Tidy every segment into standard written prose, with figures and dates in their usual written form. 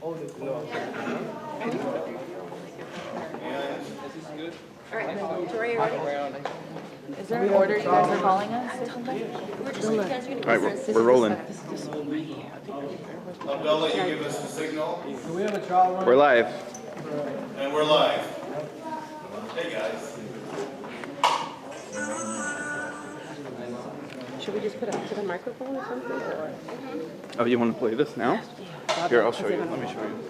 All right, Victoria, ready? Is there an order you guys are calling us or something? We're just you guys are gonna All right, we're rolling. Abdullah, you give us the signal, Do we have a trial run? We're live. and we're live. Hey, guys. Should we just put up to the microphone or something? Or? Oh, you want to play this now? Here, I'll show you. Let me show you.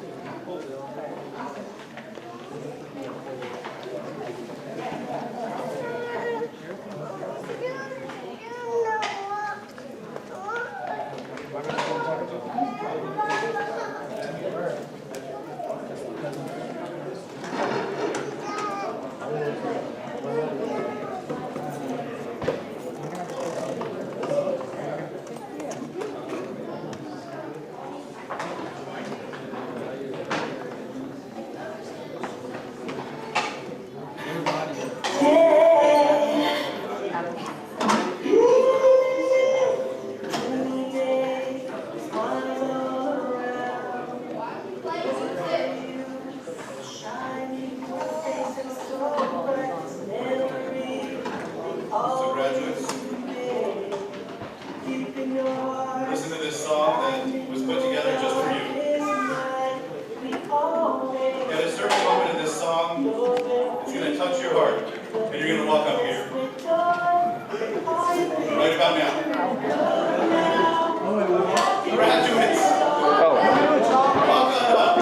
So graduates, listen to this song that was put together just for you. At a certain moment in this song, it's going to touch your heart, and you're going to walk up here. Right about now. Graduates, Oh, walk on up.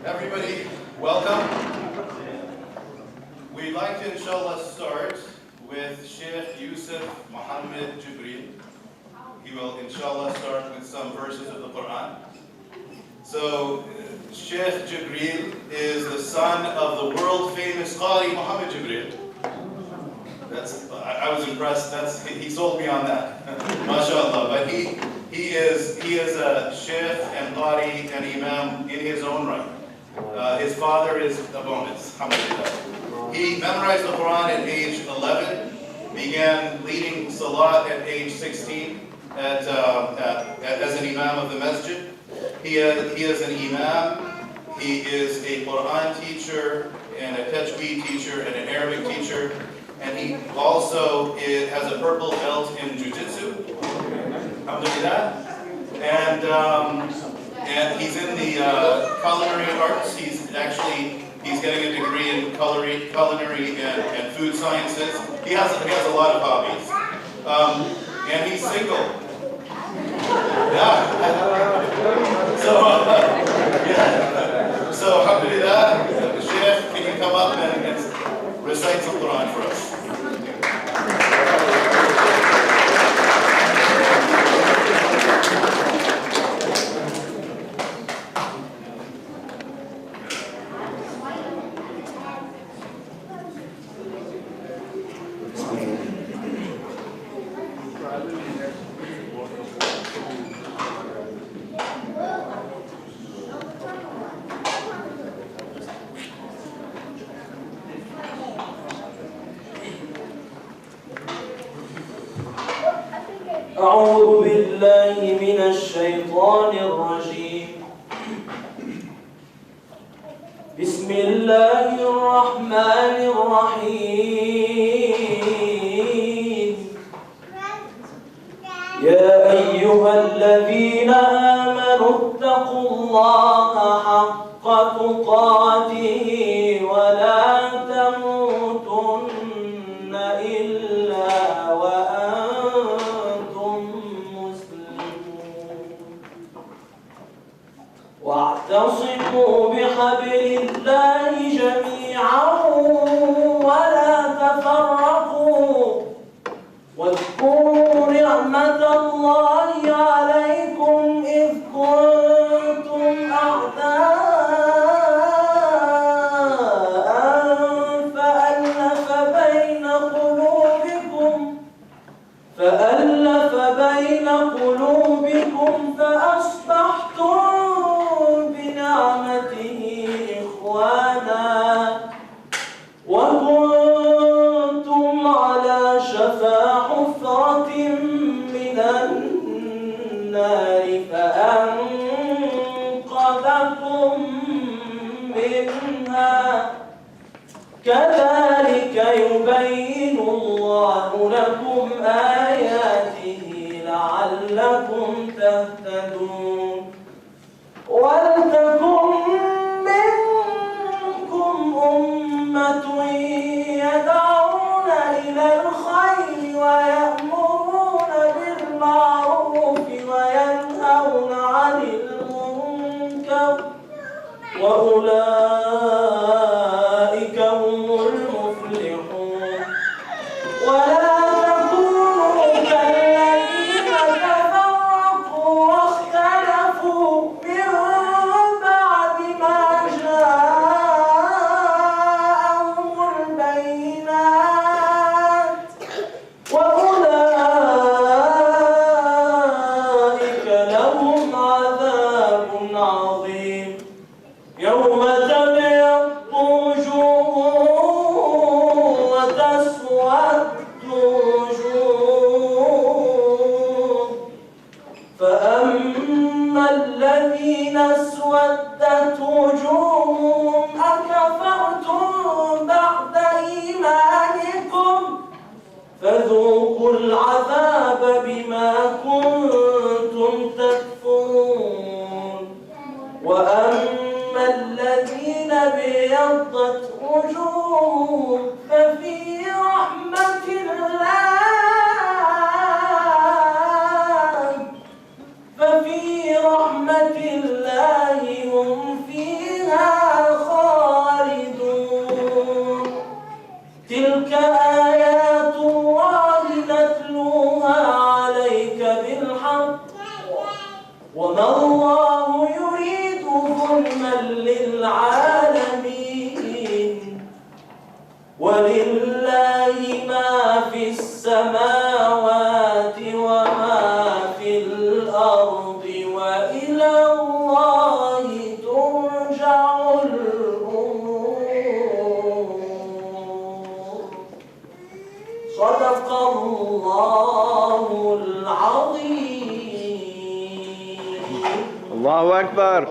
Everybody, welcome. We'd like to, inshallah, start with Sheikh Yusuf Muhammad Jibril. He will, inshallah, start with some verses of the Quran. So, Sheikh Jibril is the son of the world-famous Qari Muhammad Jibril. I was impressed. He sold me on that. MashaAllah. But he is a Sheikh and Qari and Imam in his own right. His father is a bonus. Alhamdulillah. He memorized the Quran at age 11, began leading Salat at age 16 as an Imam of the Masjid. He is an Imam, he is a Quran teacher, and a Tajweed teacher, and an Arabic teacher, and he also has a purple belt in Jiu-Jitsu. Alhamdulillah. And he's in the culinary arts. He's getting a degree in culinary and food sciences. He has a lot of hobbies. And he's single. Yeah. So alhamdulillah, Sheikh, can you come up and recite some Quran for us? أعوذ بالله من الشيطان الرجيم. بسم الله الرحمن الرحيم. يا أيها الذين آمنوا اتقوا الله حق تقاته بحبل الله جميعا ولا تفرقوا واذكروا نعمة الله عليكم إذ كنتم أعداء فألف بين قلوبكم فأصبحتم بنعمته إخوانا وكنتم على شفا حفرة من النار فأنقذكم منها كذلك يبين الله لكم آياته لعلكم تهتدون ولتكن منكم أمة يدعون إلى الخير ويأمرون بالمعروف وينهون عن المنكر وأولئك هم المفلحون ولا تكونوا كالذين تفرقوا واختلفوا من بعد ما جاءهم البينات وأولئك لهم عذاب عظيم يوم تبيض وجوه وتسود وجوه فأما الذين اسودت وجوههم أكفرتم بعد إيمانكم فذوقوا العذاب بما كنتم تكفرون وأما الذين ابيضت وجوههم ففي رحمة الله هم فيها خالدون تلك آيات الله نتلوها عليك بالحق وما الله يريد ظلما للعالمين ولله ما في السماوات وما في الأرض وإلى الله ترجع الأمور صدق الله العظيم. Allahu Akbar.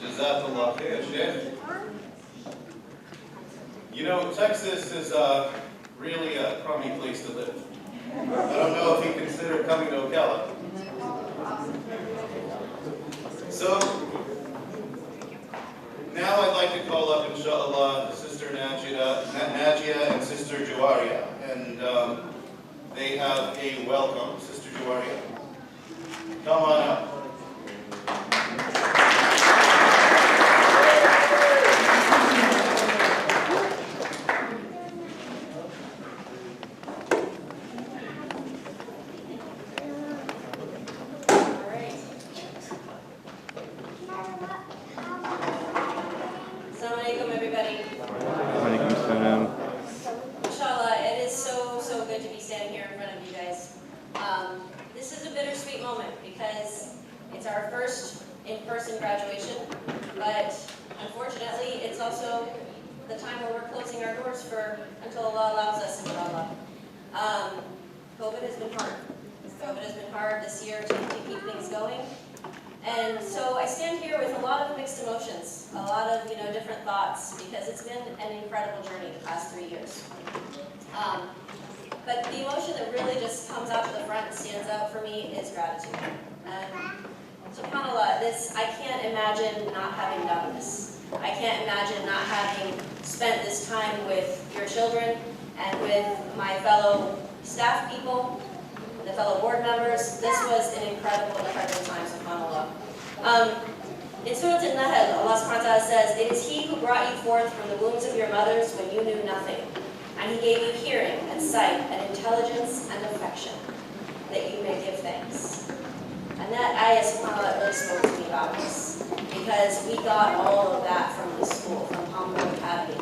Jazakallah khair, Sheikh. You know, Texas is really a crummy place to live. I don't know if you consider coming to Ocala. So, now I'd like to call up, inshallah, Sister Najia and Sister Jawaria. And they have a welcome. Sister Jawaria, come on up. Assalamualaikum, everybody. Alaikum salam. Inshallah, it is so good to be standing here in front of you guys. This is a bittersweet moment because it's our first in-person graduation, but unfortunately, it's also the time where we're closing our doors until Allah allows us, inshallah. COVID has been hard. COVID has been hard this year to keep things going. And so I stand here with a lot of mixed emotions, a lot of different thoughts, because it's been an incredible journey the past 3 years. But the emotion that really just comes out to the front and stands out for me is gratitude. SubhanAllah, I can't imagine not having done this. I can't imagine not having spent this time with your children and with my fellow staff people, the fellow board members. This was an incredible time, subhanAllah. In Surah An-Nahl, Allah subhanahu wa ta'ala says, "It is He who brought you forth from the wombs of your mothers when you knew nothing. And He gave you hearing and sight and intelligence and affection, that you may give thanks." And that ayah, subhanAllah, really spoke to me about this, because we got all of that from the school, from Palmville Academy.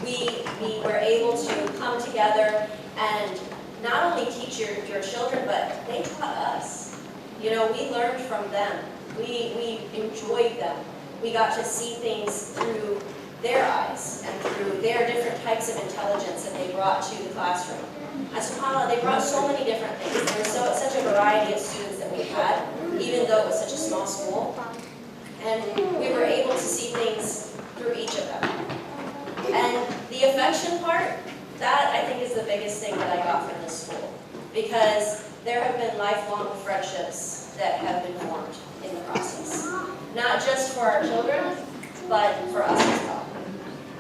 We were able to come together and not only teach your children, but they taught us. You know, we learned from them. We enjoyed them. We got to see things through their eyes and through their different types of intelligence that they brought to the classroom. And subhanAllah, they brought so many different things. There was such a variety of students that we had, even though it was such a small school. And we were able to see things through each of them. And the affection part, that I think is the biggest thing that I got from this school. Because there have been lifelong friendships that have been formed in the process. Not just for our children, but for us as well.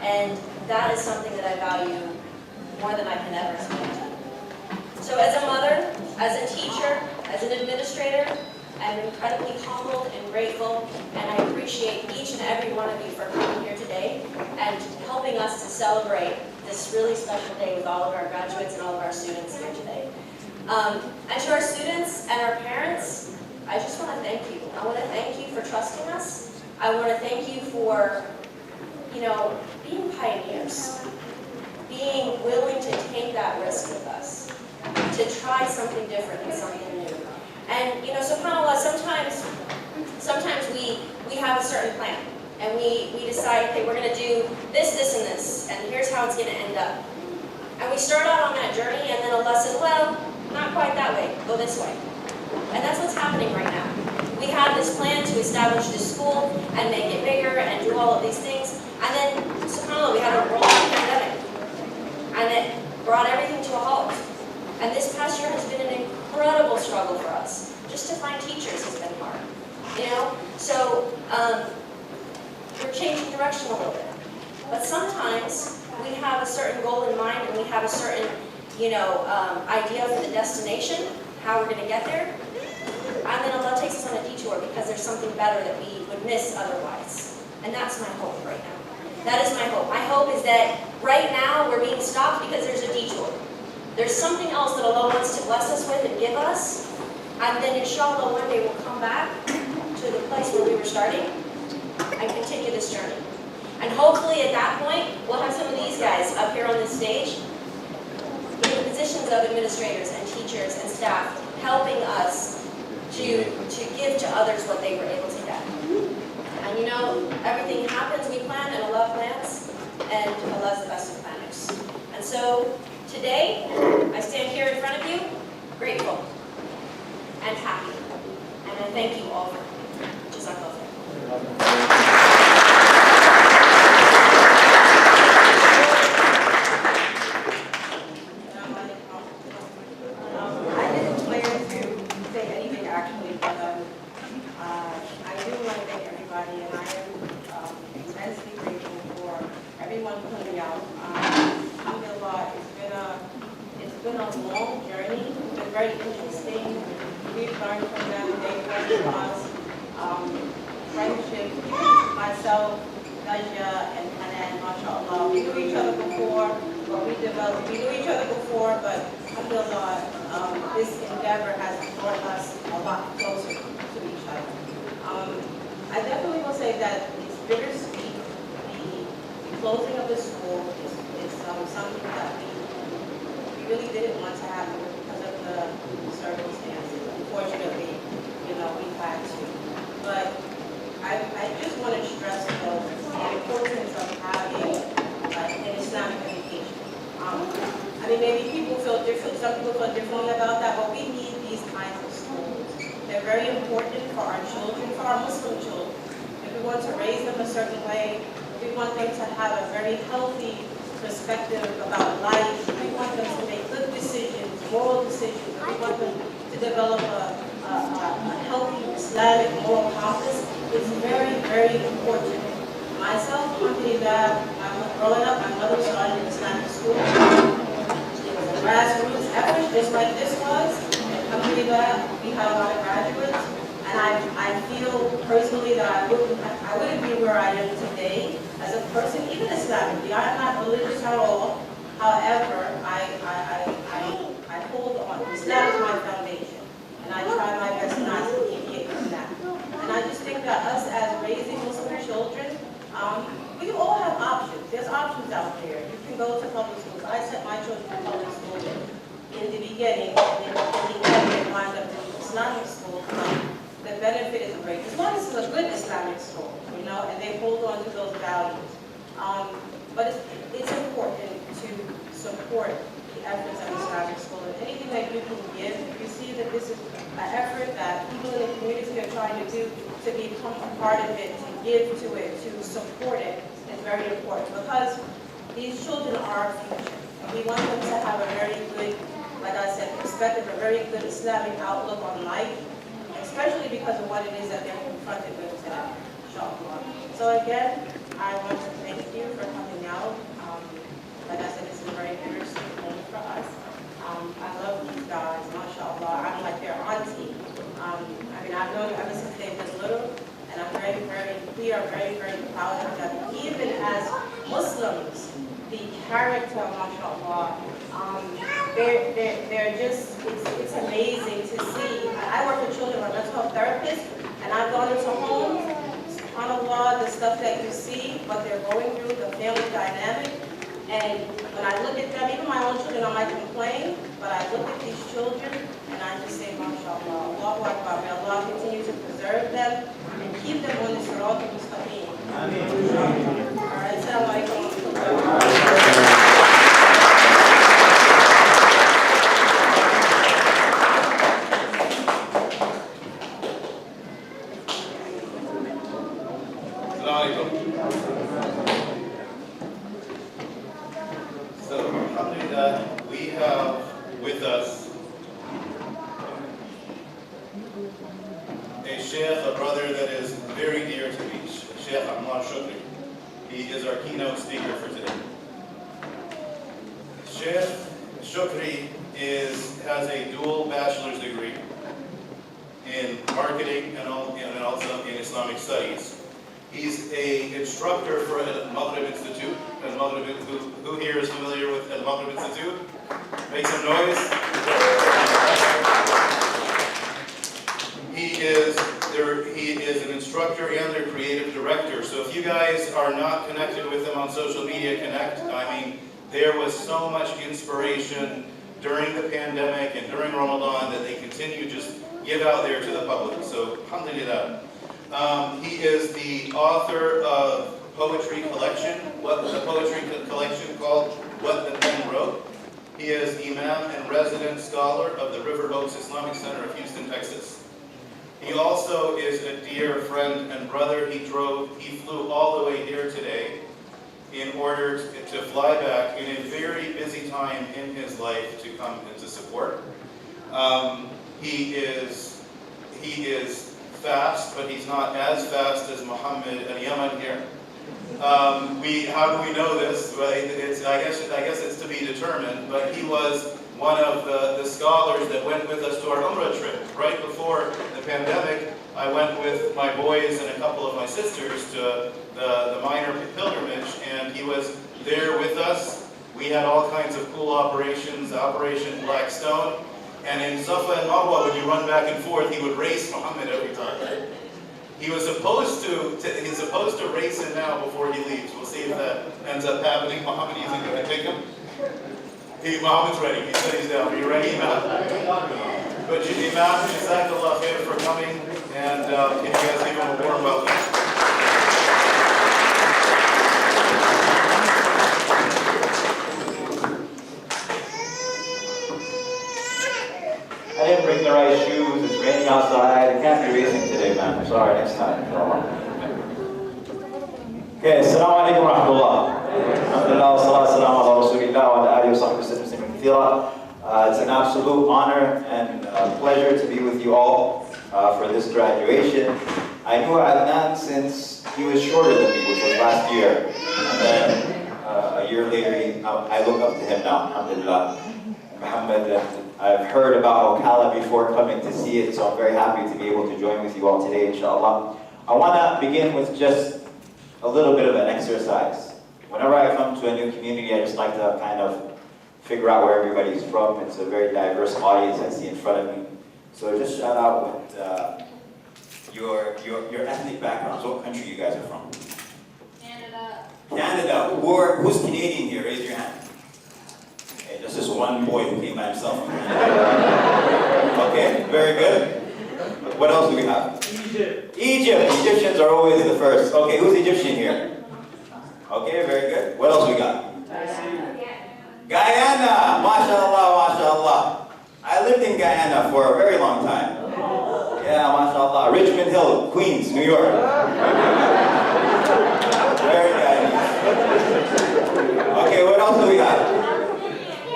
And that is something that I value more than I can ever explain. So as a mother, as a teacher, as an administrator, I'm incredibly humbled and grateful, and I appreciate each and every one of you for coming here today and helping us to celebrate this really special day with all of our graduates and all of our students here today. And to our students and our parents, I just want to thank you. I want to thank you for trusting us. I want to thank you for, being pioneers, being willing to take that risk with us, to try something different and something new. And, subhanAllah, sometimes we have a certain plan, and we decide, okay, we're going to do this, this, and this, and here's how it's going to end up. And we start out on that journey, and then Allah says, well, not quite that way, go this way. And that's what's happening right now. We had this plan to establish this school and make it bigger and do all of these things, and then, subhanAllah, we had a worldwide pandemic, and it brought everything to a halt. And this past year has been an incredible struggle for us. Just to find teachers has been hard, So we're changing direction a little bit. But sometimes we have a certain goal in mind, and we have a certain, idea for the destination, how we're going to get there. And then Allah takes us on a detour because there's something better that we would miss otherwise. And that's my hope right now. That is my hope. My hope is that right now we're being stopped because there's a detour. There's something else that Allah wants to bless us with and give us, and then inshallah one day we'll come back to the place where we were starting and continue this journey. And hopefully at that point, we'll have some of these guys up here on this stage in the positions of administrators and teachers and staff, helping us to give to others what they were able to get. And everything happens, we plan, and Allah plans, and Allah's the best of planners. And so, today, I stand here in front of you, grateful and happy. And I thank you all for it. Jazakallah. I didn't plan to say anything actually, but I do want to thank everybody, and I am immensely grateful for everyone coming out. Alhamdulillah, it's been a long journey. It's been very interesting. We've learned from them. They've learned from us. Friendship. Myself, Najia, and Hanan, mashallah. We knew each other before, we knew each other before, but alhamdulillah, this endeavor has brought us a lot closer to each other. I definitely will say that it's bittersweet. The closing of the school is something that we really didn't want to happen because of the circumstances. Unfortunately, we had to. But I just want to stress the importance of having an Islamic education. Maybe people feel different, some people feel differently about that, but we need these kinds of schools. They're very important for our children, for our Muslim children. If we want to raise them a certain way, we want them to have a very healthy perspective about life. We want them to make good decisions, moral decisions. We want them to develop a healthy Islamic moral compass. It's very, very important. Myself, alhamdulillah, growing up, my mother started in Islamic school. It was a grassroots effort, just like this was. And alhamdulillah, we had a lot of graduates. And I feel personally that I wouldn't be where I am today as a person, even Islamically. I'm not religious at all. However, I hold on. Islam is my foundation. And I try my best not to deviate from that. And I just think that us as raising Muslim children, we all have options. There's options out there. You can go to public schools. I sent my children to public school in the beginning, and in the end, they wind up in Islamic school. The benefit is great. As long as it's a good Islamic school, you know, and they hold on to those values. But it's important to support the efforts of Islamic school. And anything that you can give, if you see that this is an effort that people in the community are trying to do to become a part of it, to give to it, to support it, is very important. Because these children are our future. And we want them to have a very good, like I said, perspective, a very good Islamic outlook on life, especially because of what it is that they're confronted with today. Inshallah. So again, I want to thank you for coming out. Like I said, this is a very bittersweet moment for us. I love these guys, mashallah. I'm like their auntie. I mean, I've known them ever since they've been little, and we are very, very proud of them. Even as Muslims, the character, mashallah, they're just, it's amazing to see. I work with children, I'm a mental health therapist, and I've gone into homes, subhanAllah, the stuff that you see, what they're going through, the family dynamic. And when I look at them, even my own children, I might complain, but I look at these children and I just say, mashallah, Allahu Akbar, may Allah continue to preserve them and keep them on this road to mustaqim. Ameen. All right, assalamu alaikum. So, alhamdulillah, we have with us a sheikh, a brother that is very dear to me, Sheikh Ammar Shukri. He is our keynote speaker for today. Sheikh Shukri has a dual bachelor's degree in marketing and also in Islamic studies. He's an instructor for Al-Maghrib Institute. Al-Maghrib, who here is familiar with Al-Maghrib Institute? Make some noise. He is an instructor and their creative director. So if you guys are not connected with them on social media, connect. I mean, there was so much inspiration during the pandemic and during Ramadan that they continue to just give out there to the public. So, alhamdulillah. He is the author of poetry collection, the poetry collection called What the Pen Wrote. He is Imam and resident scholar of the River Oaks Islamic Center of Houston, Texas. He also is a dear friend and brother. He flew all the way here today in order to fly back in a very busy time in his life to come and to support. He is fast, but he's not as fast as Muhammad and Yaman here. How do we know this? Well, I guess it's to be determined, but he was one of the scholars that went with us to our Umrah trip. Right before the pandemic, I went with my boys and a couple of my sisters to the minor pilgrimage, and he was there with us. We had all kinds of cool operations, Operation Black Stone. And in Safa and Marwa, when you run back and forth, he would race Muhammad every time. He was supposed to race him now before he leaves. We'll see if that ends up happening. Muhammad, you think you can take him? Muhammad's ready. He said he's down. Are you ready, Imam? But Imam, Jazakallah khair for coming, and can you guys give him a warm welcome? I didn't bring the right shoes. It's raining outside. I can't be racing today, man. I'm sorry. Next time. Okay, assalamu alaikum wa rahmatullah. Alhamdulillah, wa salatu salam ala rasulillah wa ala alihi wa sahbihi sallam kathira. It's an absolute honor and pleasure to be with you all for this graduation. I knew Adnan since he was shorter than me, which was last year. And then year later, I look up to him now, alhamdulillah. Muhammad, I've heard about Ocala before coming to see it, so I'm very happy to be able to join with you all today, inshallah. I want to begin with just a little bit of an exercise. Whenever I come to a new community, I just like to kind of figure out where everybody's from. It's a very diverse audience I see in front of me. So just shout out with your ethnic backgrounds. What country you guys are from? Canada. Canada. Who's Canadian here? Raise your hand. Okay, there's just one boy who came by himself. Okay, very good. What else do we have? Egypt. Egypt. Egyptians are always the first. Okay, who's Egyptian here? Okay, very good. What else we got? Guyana. MashaAllah, MashaAllah. I lived in Guyana for a very long time. Yeah, MashaAllah. Richmond Hill, Queens, New York. Very nice. Okay, what else do we got?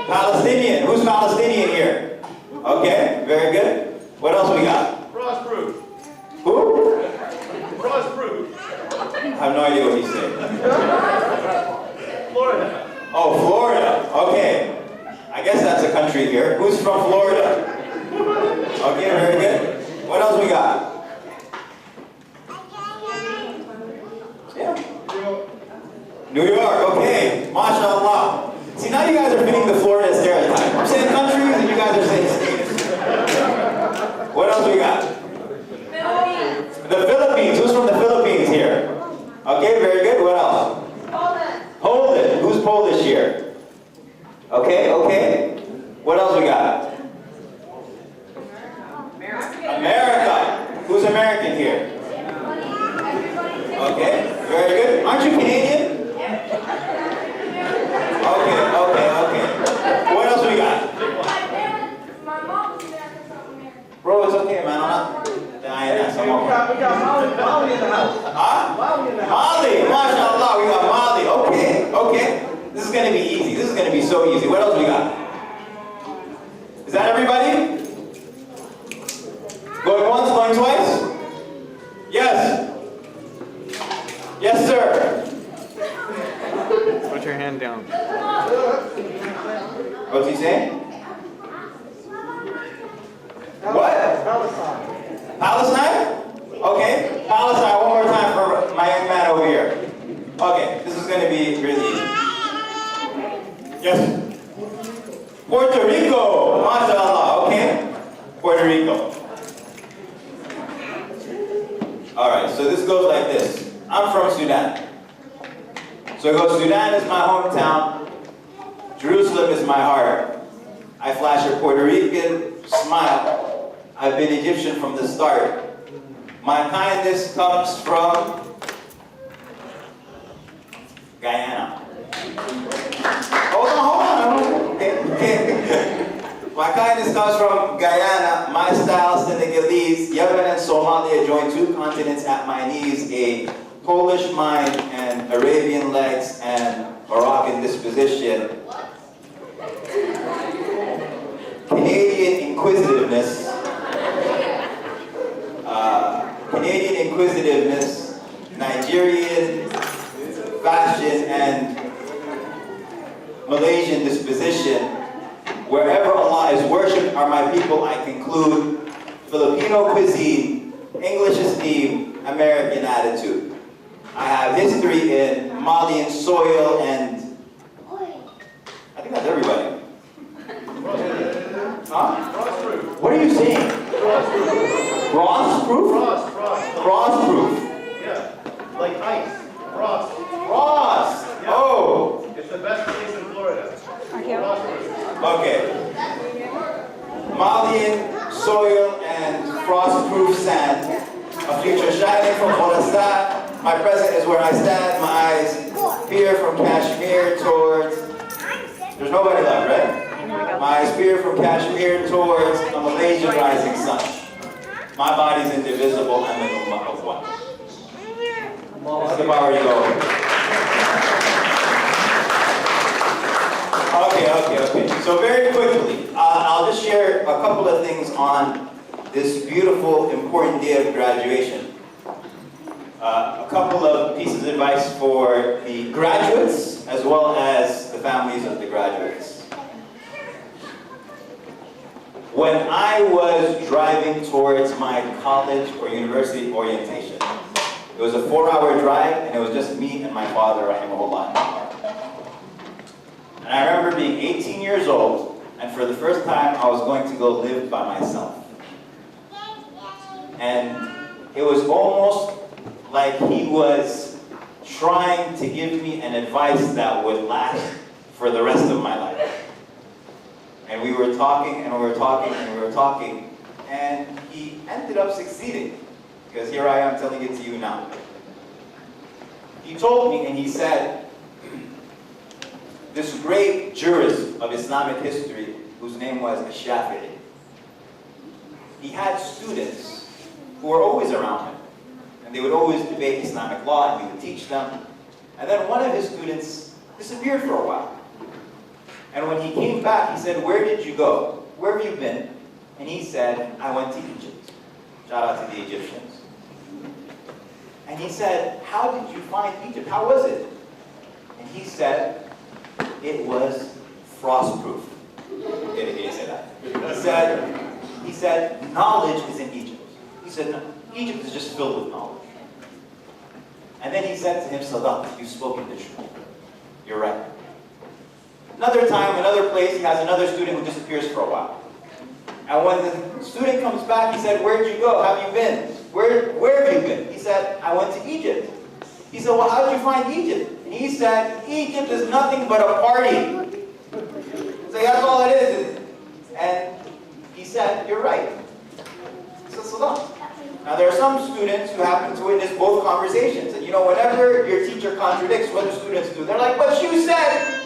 Palestinian. Who's Palestinian here? Okay, very good. What else we got? Frostproof. Who? Frostproof. I have no idea what he's saying. Florida. Oh, Florida. Okay. I guess that's a country here. Who's from Florida? Okay, very good. What else we got? Yeah. New York. Okay. MashaAllah. See, now you guys are fitting the Florida stereotype. I'm saying countries and you guys are saying states. What else we got? Philippines. The Philippines. Who's from the Philippines here? Okay, very good. What else? Poland. Poland. Who's Polish here? Okay, okay. What else we got? America. Who's American here? Okay, very good. Aren't you Canadian? Okay, okay, okay. What else we got? Bro, it's okay, man. I'm not dying. We got Mali in the house. Huh? Mali in the house. Mali, mashallah, we got Mali. Okay, okay. This is gonna be easy. This is gonna be so easy. What else we got? Is that everybody? Going once, going twice? Yes. Yes, sir. Put your hand down. What's he saying? What? Palestine. Palestine? Okay. Palestine, one more time for my young man over here. Okay, this is gonna be really easy. Yes. Puerto Rico. MashaAllah, okay? Puerto Rico. Alright, so this goes like this. I'm from Sudan. So it goes, Sudan is my hometown. Jerusalem is my heart. I flash a Puerto Rican smile. I've been Egyptian from the start. My kindness comes from Guyana. Hold on. Okay. My kindness comes from Guyana. My style, Senegalese. Yemen and Somalia join two continents at my knees. A Polish mind and Arabian legs and Moroccan disposition. Canadian inquisitiveness. Nigerian fashion, and Malaysian disposition. Wherever Allah is worshipped are my people, I conclude. Filipino cuisine, English esteem, American attitude. I have history in Malian soil and I think that's everybody. Huh? Frostproof. What are you saying? Frost-proof? Frost-proof. Yeah. Like ice. Frost. Frost. Yeah. Oh. It's the best place in Florida. Frostproof. Okay. Malian soil and frost-proof sand. A future shining from Khorasan. My present is where I stand. My eyes peer from Kashmir towards... There's nobody left, right? My eyes peer from Kashmir towards the Malaysian rising sun. My body's indivisible. I'm an ummah of one. That's the power you go. Okay. So very quickly, I'll just share a couple of things on this beautiful, important day of graduation. A couple of pieces of advice for the graduates, as well as the families of the graduates. When I was driving towards my college or university orientation, it was a 4-hour drive, and it was just me and my father, rahimahullah, in the car. And I remember being 18 years old, and for the first time, I was going to go live by myself. And it was almost like he was trying to give me an advice that would last for the rest of my life. And we were talking, and we were talking, and we were talking, and he ended up succeeding. Because here I am telling it to you now. He told me, and he said, this great jurist of Islamic history, whose name was Shafi'i, he had students who were always around him. And they would always debate Islamic law, and he would teach them. And then one of his students disappeared for a while. And when he came back, he said, where did you go? Where have you been? And he said, I went to Egypt. Shout out to the Egyptians. And he said, how did you find Egypt? How was it? And he said, it was frost-proof. He didn't say that. He said, knowledge is in Egypt. He said, no, Egypt is just filled with knowledge. And then he said to him, Sadat, you've spoken the truth. You're right. Another time, another place, he has another student who disappears for a while. And when the student comes back, he said, where'd you go? How have you been? Where have you been? He said, I went to Egypt. He said, well, how did you find Egypt? And he said, Egypt is nothing but a party. So that's all it is. And he said, you're right. He said, Salam. Now there are some students who happen to witness both conversations. And you know, whenever your teacher contradicts what the students do, they're like, but you said.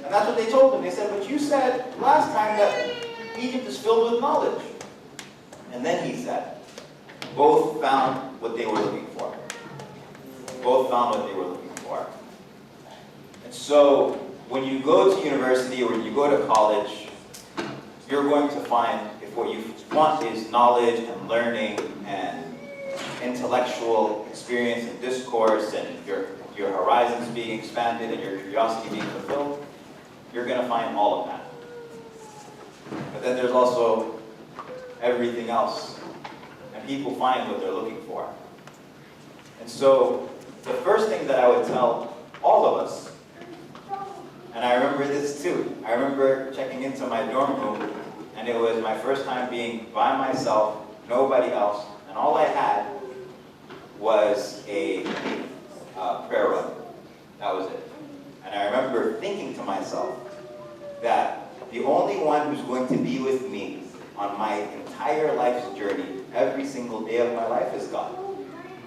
And that's what they told him. They said, but you said last time that Egypt is filled with knowledge. And then he said, both found what they were looking for. Both found what they were looking for. And so, when you go to university or when you go to college, you're going to find if what you want is knowledge and learning and intellectual experience and discourse and your horizons being expanded and your curiosity being fulfilled, you're going to find all of that. But then there's also everything else. And people find what they're looking for. And so, the first thing that I would tell all of us, and I remember this too, I remember checking into my dorm room, and it was my first time being by myself, nobody else, and all I had was a prayer rug. That was it. And I remember thinking to myself that the only one who's going to be with me on my entire life's journey, every single day of my life, is God.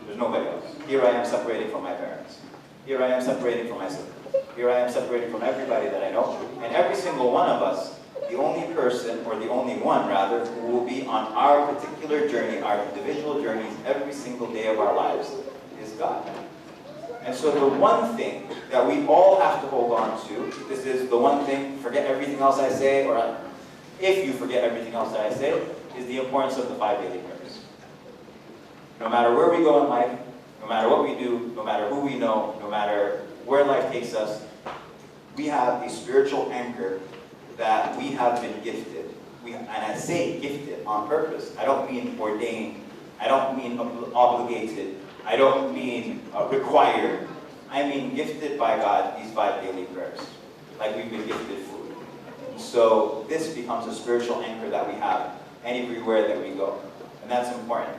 There's nobody else. Here I am separating from my parents. Here I am separating from my siblings. Here I am separating from everybody that I know. And every single one of us, the only person, or the only one rather, who will be on our particular journey, our individual journeys, every single day of our lives, is God. And so the one thing that we all have to hold on to, this is the one thing, forget everything else I say, or if you forget everything else that I say, is the importance of the 5 daily prayers. No matter where we go in life, no matter what we do, no matter who we know, no matter where life takes us, we have a spiritual anchor that we have been gifted. And I say gifted on purpose. I don't mean ordained. I don't mean obligated. I don't mean required. I mean gifted by God, these 5 daily prayers. Like we've been gifted food. So this becomes a spiritual anchor that we have everywhere that we go. And that's important.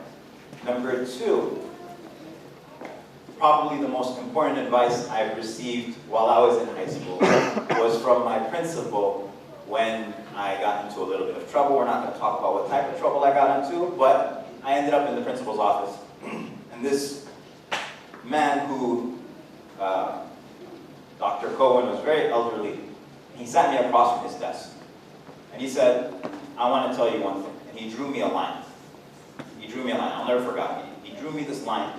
Number 2, probably the most important advice I've received while I was in high school was from my principal when I got into a little bit of trouble. We're not going to talk about what type of trouble I got into, but I ended up in the principal's office. And this man who, Dr. Cohen, was very elderly. He sat me across from his desk. And he said, I want to tell you one thing. And he drew me a line. He drew me a line. I'll never forget. He drew me this line.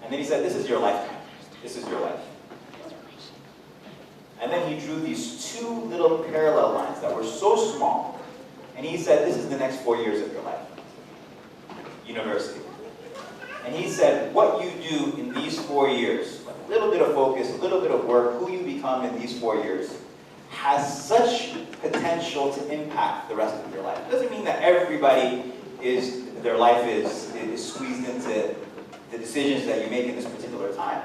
And then he said, this is your lifetime. This is your life. And then he drew these 2 little parallel lines that were so small. And he said, this is the next 4 years of your life. University. And he said, what you do in these 4 years, little bit of focus, a little bit of work, who you become in these 4 years has such potential to impact the rest of your life. It doesn't mean that everybody their life is squeezed into the decisions that you make in this particular time.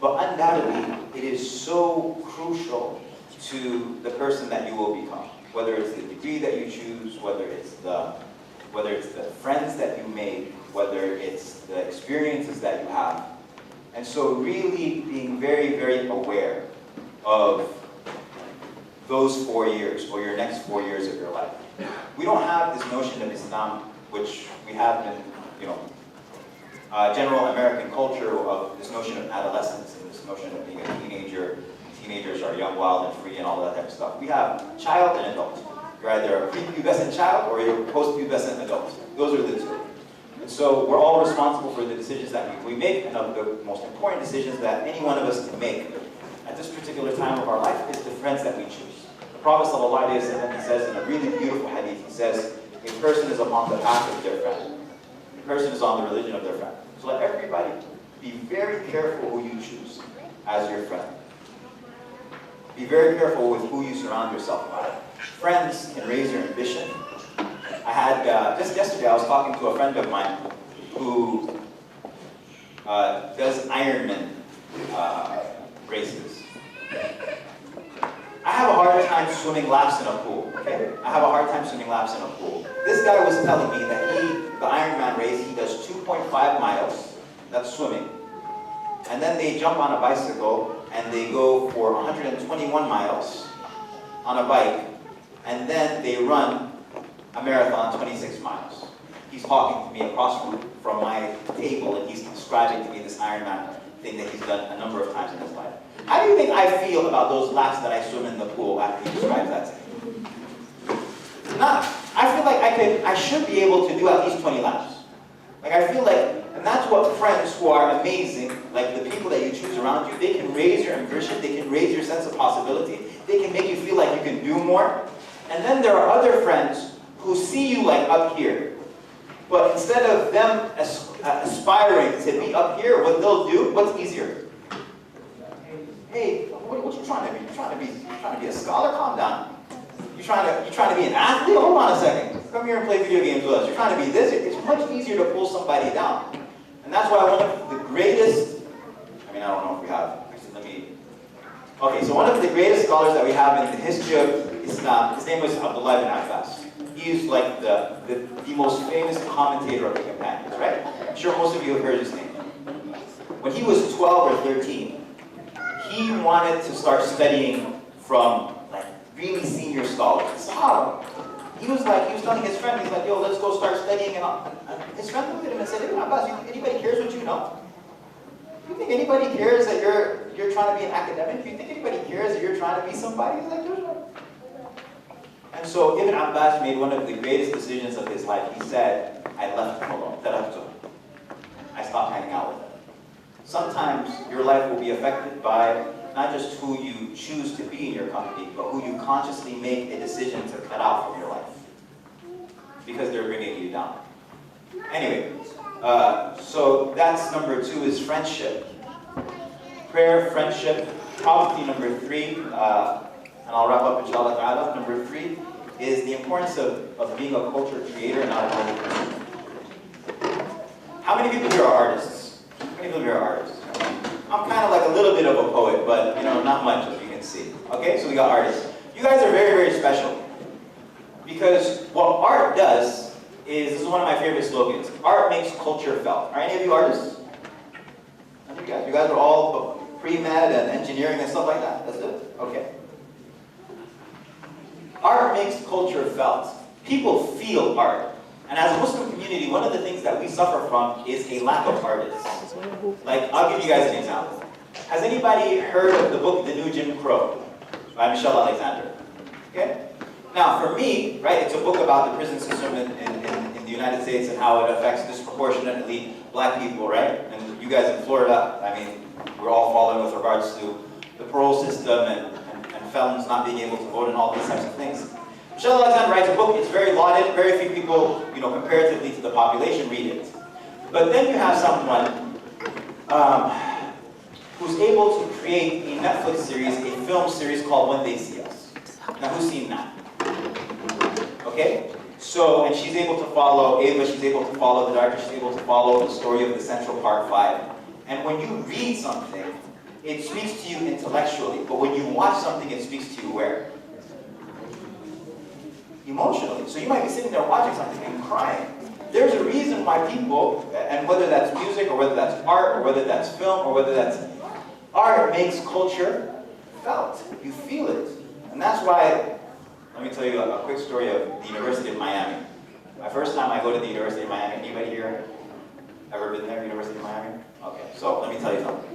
But undoubtedly, it is so crucial to the person that you will become. Whether it's the degree that you choose, whether it's the friends that you make, whether it's the experiences that you have. And so really being very, very aware of those 4 years, or your next 4 years of your life. We don't have this notion of Islam, which we have in, general American culture, of this notion of adolescence and this notion of being a teenager. Teenagers are young, wild, and free, and all that type of stuff. We have child and adult. You're either a prepubescent child or you're a post-pubescent adult. Those are the two. And so we're all responsible for the decisions that we make, and of the most important decisions that any one of us can make at this particular time of our life is the friends that we choose. The Prophet ﷺ, he says in a really beautiful hadith, he says, a person is upon the path of their friend. A person is on the religion of their friend. So let everybody be very careful who you choose as your friend. Be very careful with who you surround yourself by. Friends can raise your ambition. I had, just yesterday, I was talking to a friend of mine who does Ironman races. I have a hard time swimming laps in a pool, okay? I have a hard time swimming laps in a pool. This guy was telling me that the Ironman race, he does 2.5 miles, that's swimming. And then they jump on a bicycle and they go for 121 miles on a bike. And then they run a marathon, 26 miles. He's talking to me across from my table, and he's describing to me this Ironman thing that he's done a number of times in his life. How do you think I feel about those laps that I swim in the pool after he describes that to me? I feel like I should be able to do at least 20 laps. Like I feel like, and that's what friends who are amazing, like the people that you choose around you, they can raise your ambition, they can raise your sense of possibility, they can make you feel like you can do more. And then there are other friends who see you like up here. But instead of them aspiring to be up here, what they'll do, what's easier? Hey, what you trying to be? You trying to be a scholar? Calm down. You trying to be an athlete? Hold on a second. Come here and play video games with us. You're trying to be this. It's much easier to pull somebody down. And that's why one of the greatest, I don't know if we have, okay, so one of the greatest scholars that we have in the history of Islam, his name was Abdullah ibn Abbas. He's like the most famous commentator of the companions, right? I'm sure most of you have heard his name. When he was 12 or 13, he wanted to start studying from like really senior scholars. Sahaba. He was telling his friend, he's like, yo, let's go start studying. And his friend looked at him and said, Ibn Abbas, you think anybody cares what you know? Do you think anybody cares that you're trying to be an academic? Do you think anybody cares that you're trying to be somebody? He's like, there's no. And so Ibn Abbas made one of the greatest decisions of his life. He said, I left him alone. I stopped hanging out with him. Sometimes your life will be affected by not just who you choose to be in your company, but who you consciously make a decision to cut out from your life. Because they're bringing you down. Anyway, so that's number 2 is friendship. Prayer, friendship. Probably number 3, and I'll wrap up inshallah ta'ala. Number 3 is the importance of being a culture creator and not a culture consumer. How many people here are artists? How many people here are artists? I'm kind of like a little bit of a poet, but not much as you can see. Okay, so we got artists. You guys are very, very special. Because what art does this is one of my favorite slogans. Art makes culture felt. Are any of you artists? None of you guys? You guys are all pre-med and engineering and stuff like that? That's it? Okay. Art makes culture felt. People feel art. And as a Muslim community, one of the things that we suffer from is a lack of artists. Like, I'll give you guys an example. Has anybody heard of the book The New Jim Crow by Michelle Alexander? Okay? Now, for me, right, it's a book about the prison system in the United States and how it affects disproportionately black people, right? And you guys in Florida, we're all following with regards to the parole system and felons not being able to vote and all these types of things. Michelle Alexander writes a book, it's very lauded, very few people, comparatively to the population read it. But then you have someone who's able to create a Netflix series, a film series called When They See Us. Now, who's seen that? Okay? So, and she's able to follow Ava, she's able to follow the director, she's able to follow the story of the Central Park 5. And when you read something, it speaks to you intellectually, but when you watch something, it speaks to you where? Emotionally. So you might be sitting there watching something and crying. There's a reason why people, and whether that's music, or whether that's art, or whether that's film, or whether that's art, makes culture felt. You feel it. And that's why, let me tell you a quick story of the University of Miami. My first time I go to the University of Miami, anybody here ever been there, University of Miami? Okay, so let me tell you something.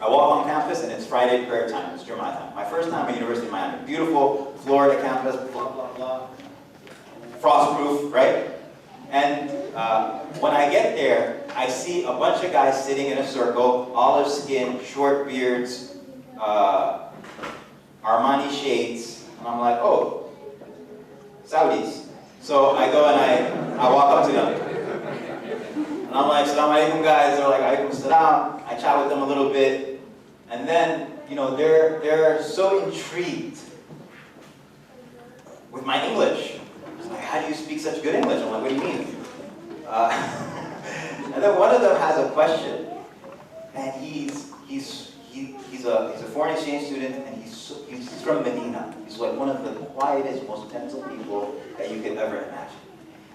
I walk on campus and it's Friday prayer time, it's Jummah time. My first time at University of Miami. Beautiful Florida campus, blah, blah, blah. Frost-proof, right? And when I get there, I see a bunch of guys sitting in a circle, olive skin, short beards, Armani shades, and I'm like, oh, Saudis. So I go and I walk up to them. And I'm like, Assalamu alaikum guys. They're like, alaikum salam. I chat with them a little bit. And then, you know, they're so intrigued with my English. It's like, how do you speak such good English? I'm like, what do you mean? And then one of them has a question. And he's a foreign exchange student, and he's from Medina. He's like one of the quietest, most gentle people that you could ever imagine.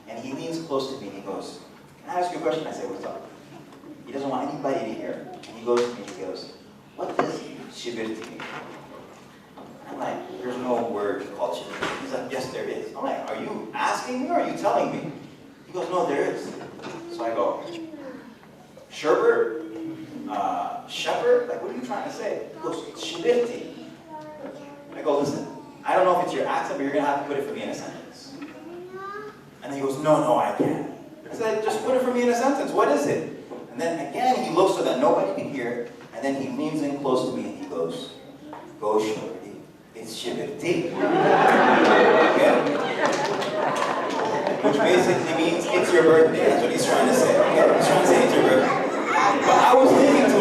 And he leans close to me and he goes, "Can I ask you a question?" I say, "What's up?" He doesn't want anybody to hear. And he goes to me and he goes, "What does shibirti mean?" I'm like, "There's no word called shibirti." He's like, "Yes, there is." I'm like, "Are you asking me or are you telling me?" He goes, "No, there is." So I go, "Sherbert? Shepherd? Like, what are you trying to say?" He goes, "Shibirti." I go, "Listen, I don't know if it's your accent, but you're going to have to put it for me in a sentence." And then he goes, no, I can't. I said, "Just put it for me in a sentence. What is it?" And then again, he looks so that nobody can hear, and then he leans in close to me and he goes, "Go shibirti. It's shibirti." Okay? Which basically means it's your birthday. That's what he's trying to say. Okay? He's trying to say it's your birthday. But I was thinking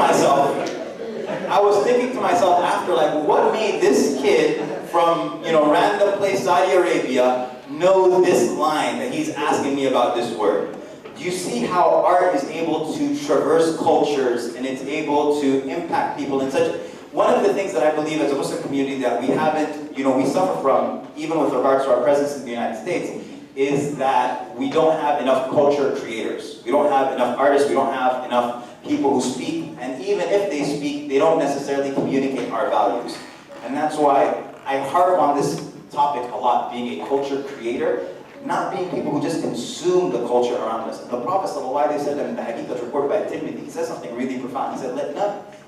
to myself after, like, what made this kid from, random place, Saudi Arabia, know this line that he's asking me about this word? Do you see how art is able to traverse cultures and it's able to impact people in such... One of the things that I believe as a Muslim community that we haven't, we suffer from, even with regards to our presence in the United States, is that we don't have enough culture creators. We don't have enough artists, we don't have enough people who speak, and even if they speak, they don't necessarily communicate our values. And that's why I harp on this topic a lot, being a culture creator, not being people who just consume the culture around us. And the Prophet ﷺ in the hadith that's reported by Tirmidhi, he says something really profound.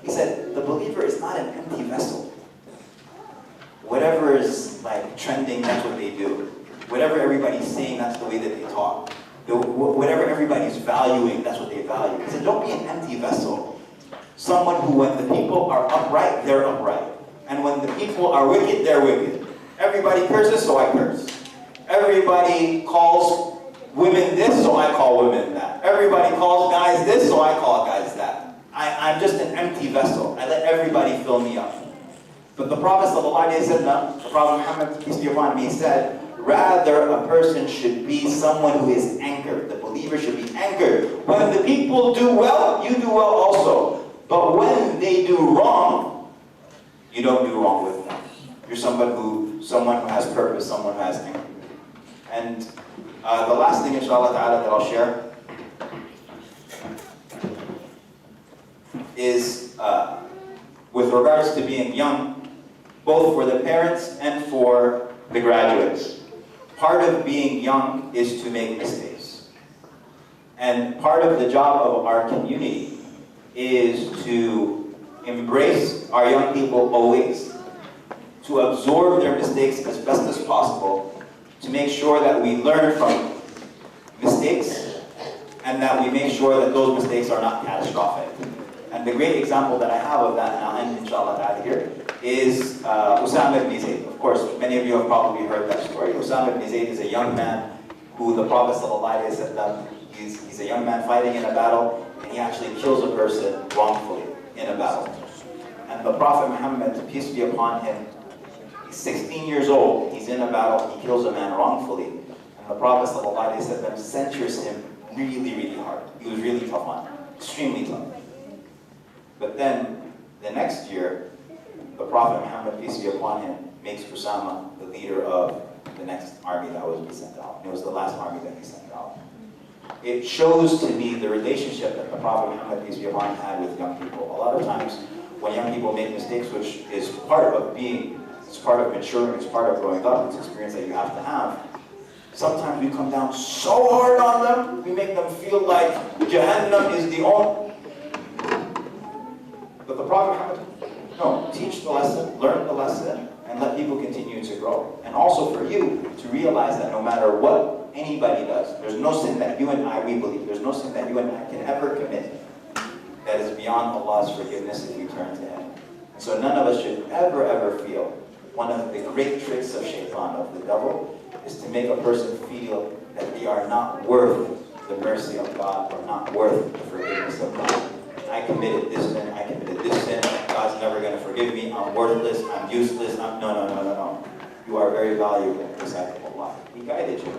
He said, the believer is not an empty vessel. Whatever is like trending, that's what they do. Whatever everybody's saying, that's the way that they talk. Whatever everybody's valuing, that's what they value. He said, don't be an empty vessel. Someone who, when the people are upright, they're upright. And when the people are wicked, they're wicked. Everybody curses, so I curse. Everybody calls women this, so I call women that. Everybody calls guys this, so I call guys that. I'm just an empty vessel. I let everybody fill me up. But the Prophet ﷺ, the Prophet Muhammad, peace be upon him, he said, rather a person should be someone who is anchored. The believer should be anchored. When the people do well, you do well also. But when they do wrong, you don't do wrong with them. You're someone who has purpose, someone who has anchor. And the last thing, inshallah ta'ala, that I'll share is with regards to being young, both for the parents and for the graduates. Part of being young is to make mistakes. And part of the job of our community is to embrace our young people always, to absorb their mistakes as best as possible, to make sure that we learn from mistakes, and that we make sure that those mistakes are not catastrophic. And the great example that I have of that, and I'll end inshallah ta'ala here, is Usama ibn Zayd. Of course, many of you have probably heard that story. Usama ibn Zayd is a young man who the Prophet ﷺ, he's a young man fighting in a battle, and he actually kills a person wrongfully in a battle. And the Prophet Muhammad, peace be upon him, he's 16 years old, he's in a battle, he kills a man wrongfully. And the Prophet ﷺ censures him really, really hard. He was really tough on him, extremely tough. But then, the next year, the Prophet Muhammad, peace be upon him, makes Usama the leader of the next army that was to be sent out. It was the last army that he sent out. It shows to me the relationship that the Prophet Muhammad, peace be upon him, had with young people. A lot of times, when young people make mistakes, which is part of being, it's part of maturing, it's part of growing up, it's an experience that you have to have. Sometimes we come down so hard on them, we make them feel like Jahannam is the only. But the Prophet Muhammad, no, teach the lesson, learn the lesson, and let people continue to grow. And also for you to realize that no matter what anybody does, there's no sin that you and I, we believe, there's no sin that you and I can ever commit that is beyond Allah's forgiveness if we turn to Him. And so none of us should ever feel one of the great tricks of shaitan, of the devil, is to make a person feel that they are not worth the mercy of God or not worth the forgiveness of God. I committed this sin, I committed this sin, God's never going to forgive me, I'm worthless, I'm useless, no. You are very valuable in the sight of Allah. He guided you.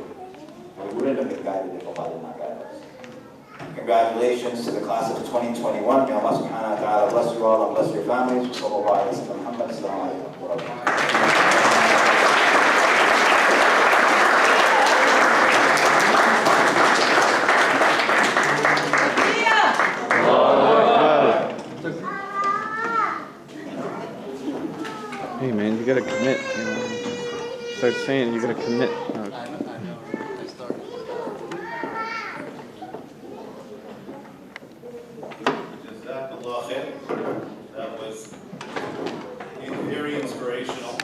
We wouldn't have been guided if Allah did not guide us. Congratulations to the class of 2021. May Allah subhanahu wa ta'ala bless you all and bless your families. Sallallahu alayhi wa sallam. Muhammad. Assalamu alaikum wa rahmatullahi. Hey man, you gotta commit, you know. Start saying you gotta commit. Jazakallah khair. That was very inspirational.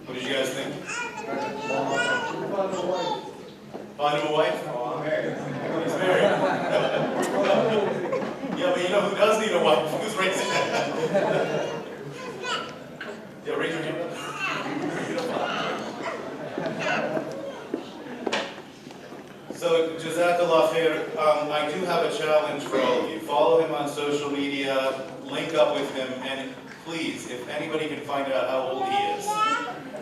What did you guys think? Find him a wife? Oh, I'm married. He's married. Yeah, but you know who does need a wife? Who's raising that? Yeah, raise your hand. So, Jazakallah khair. I do have a challenge for all of you. Follow him on social media, link up with him, and please, if anybody can find out how old he is.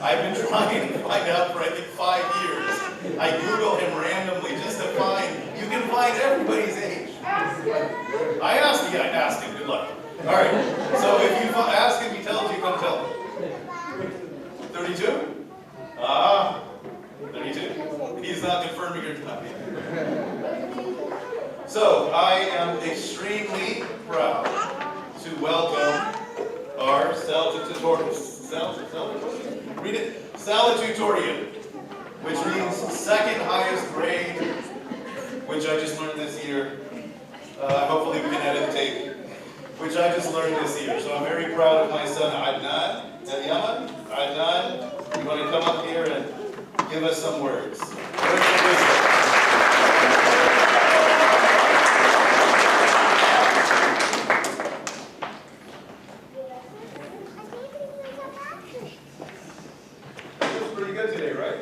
I've been trying to find out for I think 5 years. I Google him randomly just to find, you can find everybody's age. I asked him, good luck. All right, so if you ask him, he tells you, come tell him. 32? 32. He's not confirming your time. So, I am extremely proud to welcome our salutatorian, read it, salutatorian, which means second highest grade, which I just learned this year. Hopefully we can edit the tape, which I just learned this year. So I'm very proud of my son, Adnan. Adnan, you want to come up here and give us some words? Words of wisdom. Feels pretty good today, right?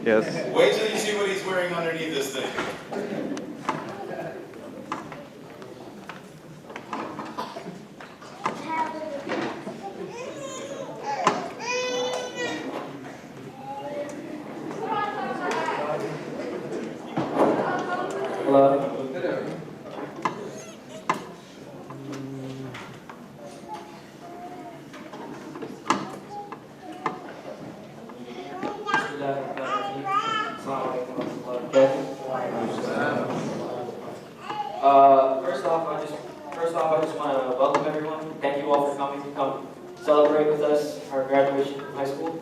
Yes. Wait till you see what he's wearing underneath this thing. Hello. First off, I just want to welcome everyone. Thank you all for coming to come celebrate with us our graduation from high school.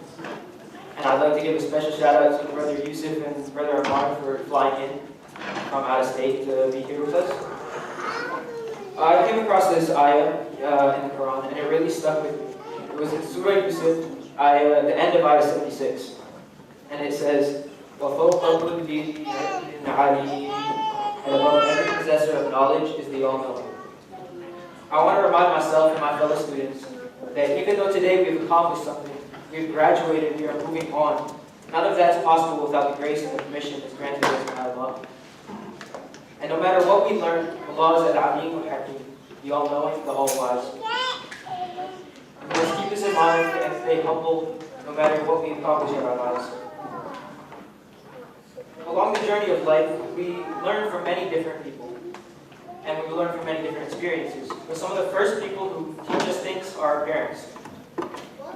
And I'd like to give a special shout out to Brother Yusuf and Brother Amar for flying in from out of state to be here with us. I came across this ayah in the Quran, and it really stuck with me. It was in Surah Yusuf, the end of ayah 76. And it says, وَفَوْقَ كُلِّ ذِي عِلْمٍ عَلِيمٍ, and above every possessor of knowledge is the all-knowing. I want to remind myself and my fellow students that even though today we've accomplished something, we've graduated, we are moving on, none of that's possible without the grace and the permission that's granted us by Allah. And no matter what we learn, Allah is al-Alim al-Hakim, the all-knowing, the all-wise. Let's keep this in mind and stay humble no matter what we accomplish in our lives. Along the journey of life, we learn from many different people, and we learn from many different experiences. But some of the first people who teach us things are our parents.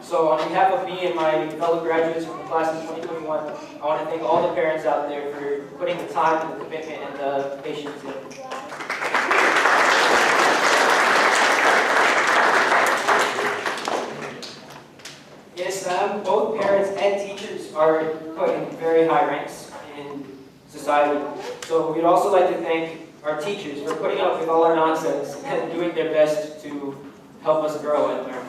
So on behalf of me and my fellow graduates from the class of 2021, I want to thank all the parents out there for putting the time, the commitment, and the patience in. In Islam, both parents and teachers are put in very high ranks in society. So we'd also like to thank our teachers for putting up with all our nonsense and doing their best to help us grow and learn.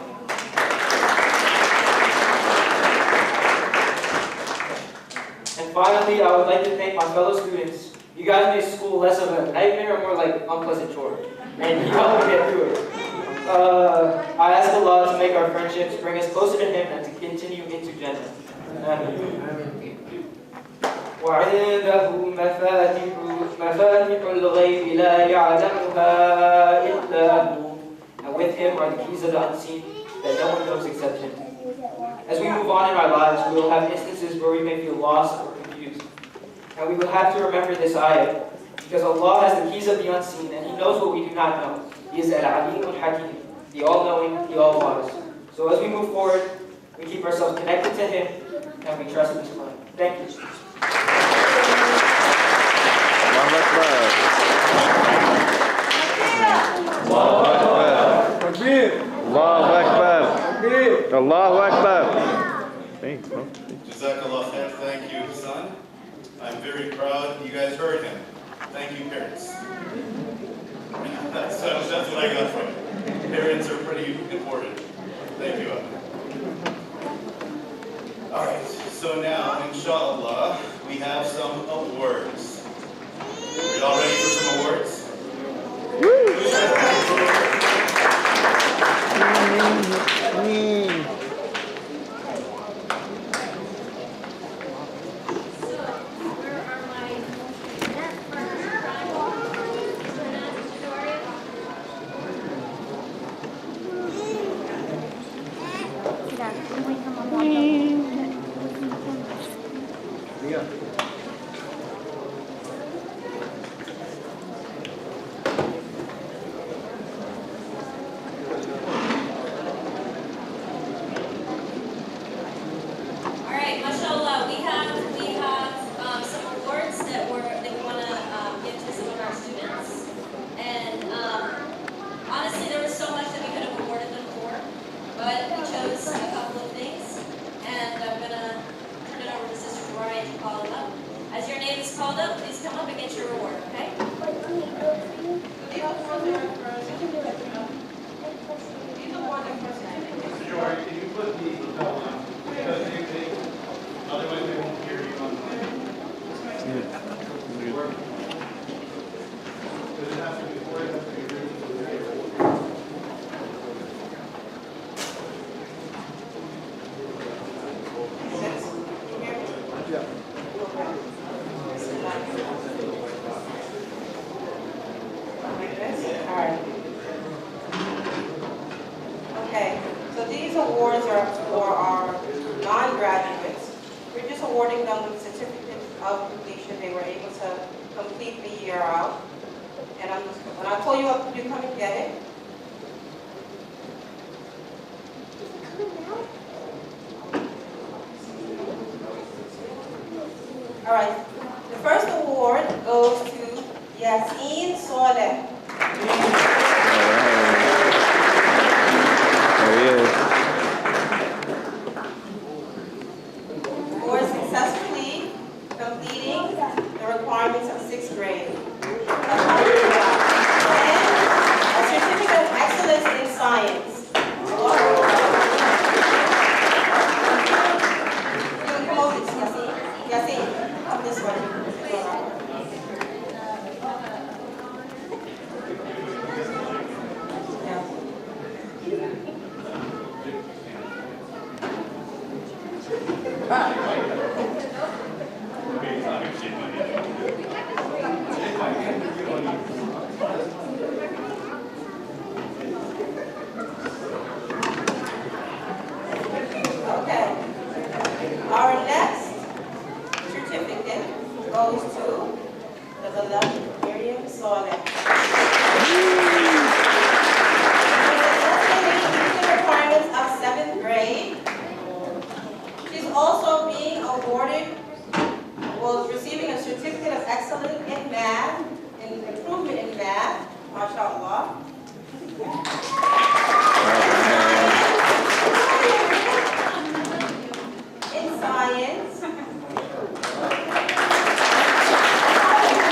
And finally, I would like to thank my fellow students. You guys made school less of a nightmare and more like unpleasant chore. And you helped me get through it. I ask Allah to make our friendships bring us closer to Him and to continue into Jannah. وعنده مفاتح الغيب لا يعلمها إلا هو. And with Him are the keys of the unseen that no one knows except Him. As we move on in our lives, we will have instances where we may feel lost or confused. And we will have to remember this ayah, because Allah has the keys of the unseen and He knows what we do not know. He is Al-Alim Al-Hakim, the all-knowing, the all-wise. So as we move forward, we keep ourselves connected to Him and we trust in His plan. Thank you. Allahu Akbar. Allahu Akbar. Thanks. Jazakallah khair. Thank you, son. I'm very proud. You guys heard him. Thank you, parents. That's what I got from it. Parents are pretty important. Thank you. All right. So now, inshallah, we have some awards. Are you all ready for some awards? Okay, so these awards are for our non-graduates. We're just awarding them with certificates of completion. They were able to complete the year out. And when I call you up, you come and get it. All right, the first award goes to Yasin Soleh. There he is. For successfully completing the requirements of 6th grade. And a certificate of excellence in science. You can come over, Yasin. Yasin, up this way. goes to the beloved Miriam Soleh. Requirements of 7th grade. She's also being awarded, receiving a certificate of excellence in math, in improvement in math, mashallah. In science.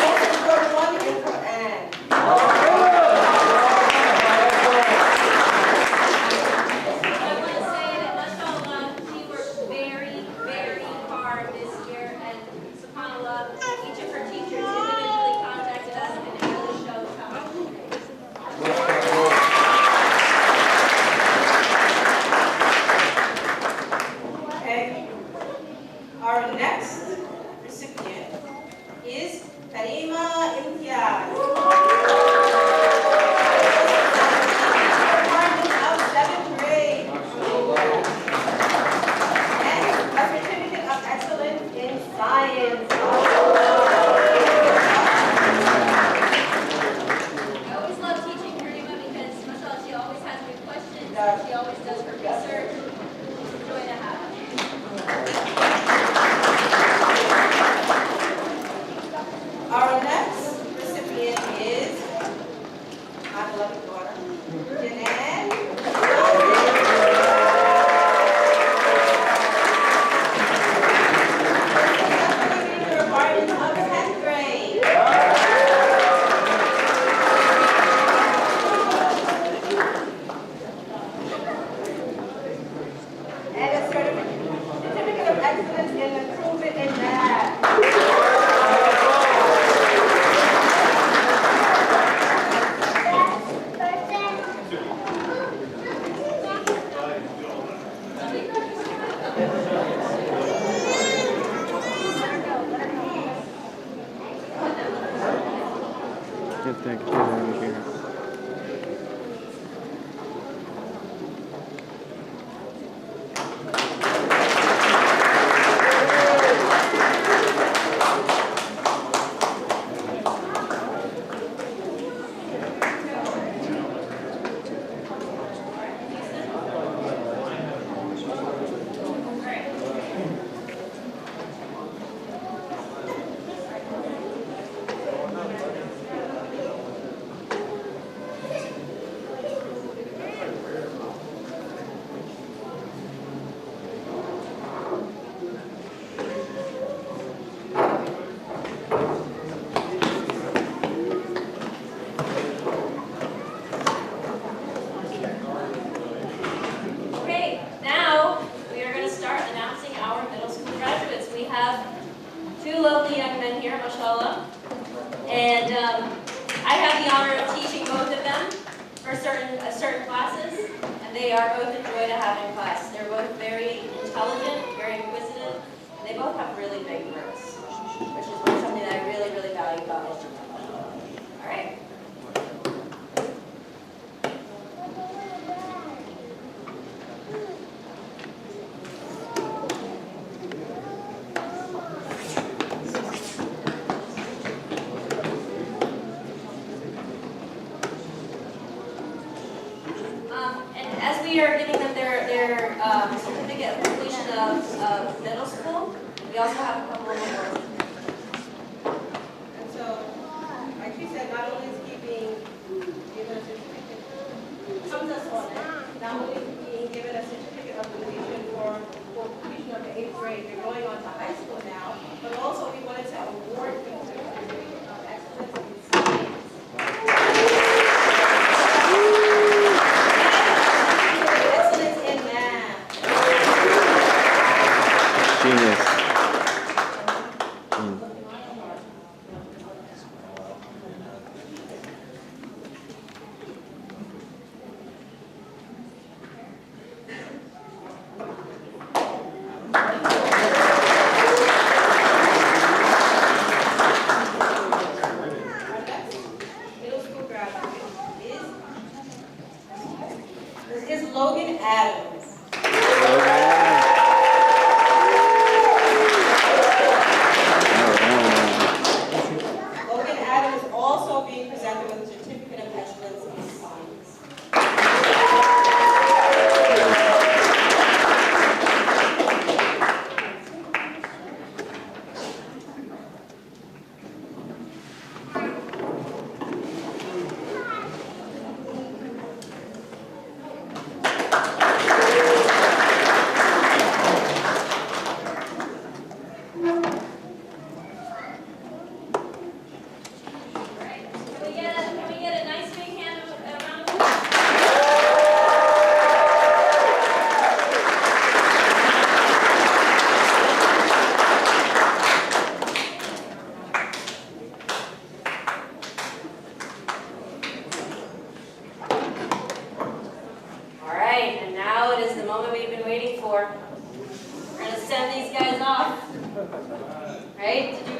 Most important one in Quran. I want to say that, mashallah, she worked very, very hard this year, and subhanallah, each of her teachers individually contacted us, and it really shows how much she did. Okay. Our next recipient is Asiya Imtiaz. Requirements of 7th grade. And a certificate of excellence in science. I always love teaching Karima because, mashallah, she always has good questions. Yeah. She always does her research. It's a joy to have her. Our next recipient is my beloved daughter, Janan. Requirements of 10th grade. And a certificate of excellence in improvement in math. Get that kid out of here. Okay, now we are going to start announcing our middle school graduates. We have two lovely young men here, mashallah. And I have the honor of teaching both of them for certain classes, and they are both a joy to have in class. They're both very intelligent, very inquisitive, and they both have really big hearts, which is something that I really, really value about them. All right. And as we are giving them their certificate of completion of middle school, we also have a couple of awards. And so, like she said, not only is he being given a certificate, not only is he being given a certificate of completion for completion of the 8th grade, they're going on to high school now, but also we wanted to award him a certificate of excellence in science. Excellence in math. Genius. Logan Adams.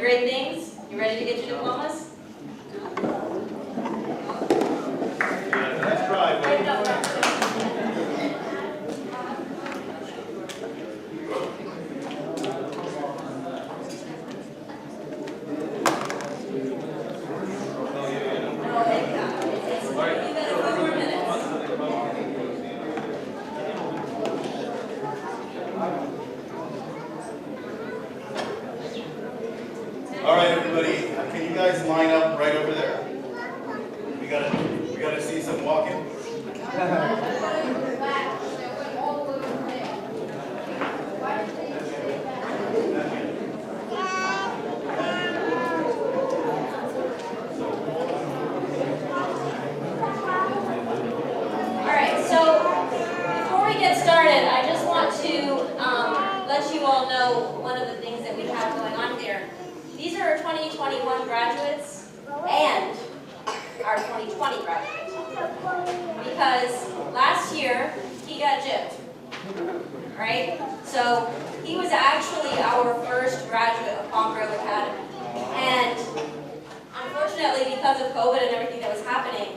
great things. You ready to get your diplomas? Nice try, buddy. All right, everybody, can you guys line up right over there? We gotta see some walking. Alright, so before we get started, I just want to let you all know one of the things that we have going on here. These are our 2021 graduates and our 2020 graduates. Because last year, he got gypped, right? So he was actually our first graduate of Palm Grove Academy. And unfortunately, because of COVID and everything that was happening,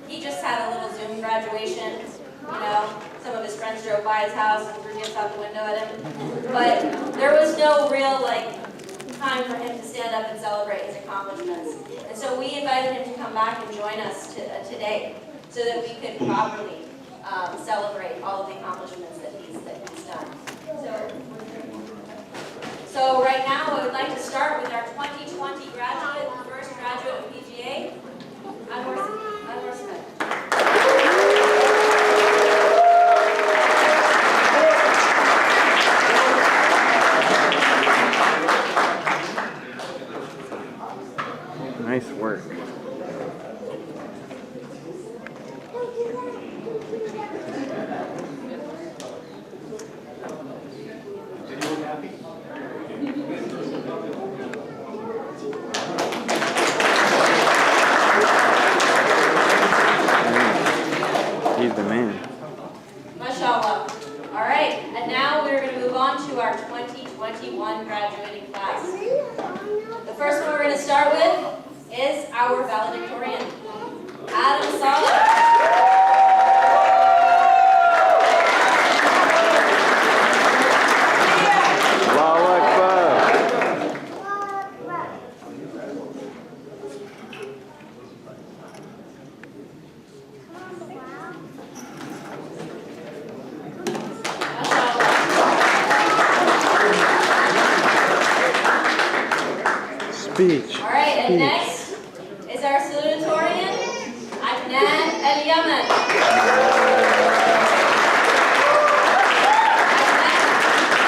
he just had a little Zoom graduation. You know, some of his friends drove by his house and threw gifts out the window at him. But there was no real, time for him to stand up and celebrate his accomplishments. And so we invited him to come back and join us today so that we could properly celebrate all of the accomplishments that he's done. So right now, I would like to start with our 2020 graduate, the first graduate of PGA, Anwar Smith. Nice work. He's the man. Mashallah. All right, and now we're going to move on to our 2021 graduating class. The first one we're going to start with is our valedictorian, Adam Saleh. Speech. All right, and next is our salutatorian, Adnan El-Yaman.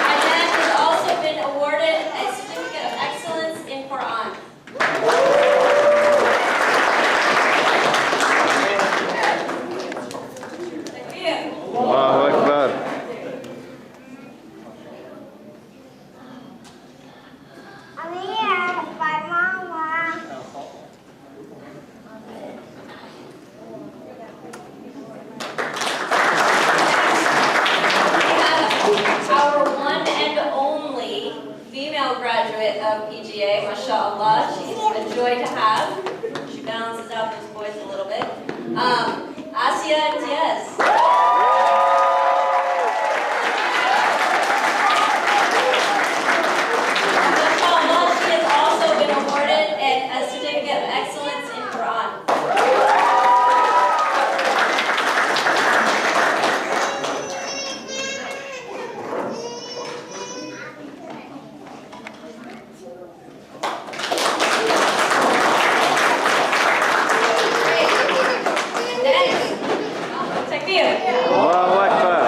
Adnan has also been awarded a Certificate of Excellence in Quran. Allahu Akbar. Graduate of PGA, mashallah. She's a joy to have. She balances out those boys a little bit. Asiya Imtiaz. Mashallah, she has also been awarded a Certificate of Excellence in Quran. Allahu Akbar.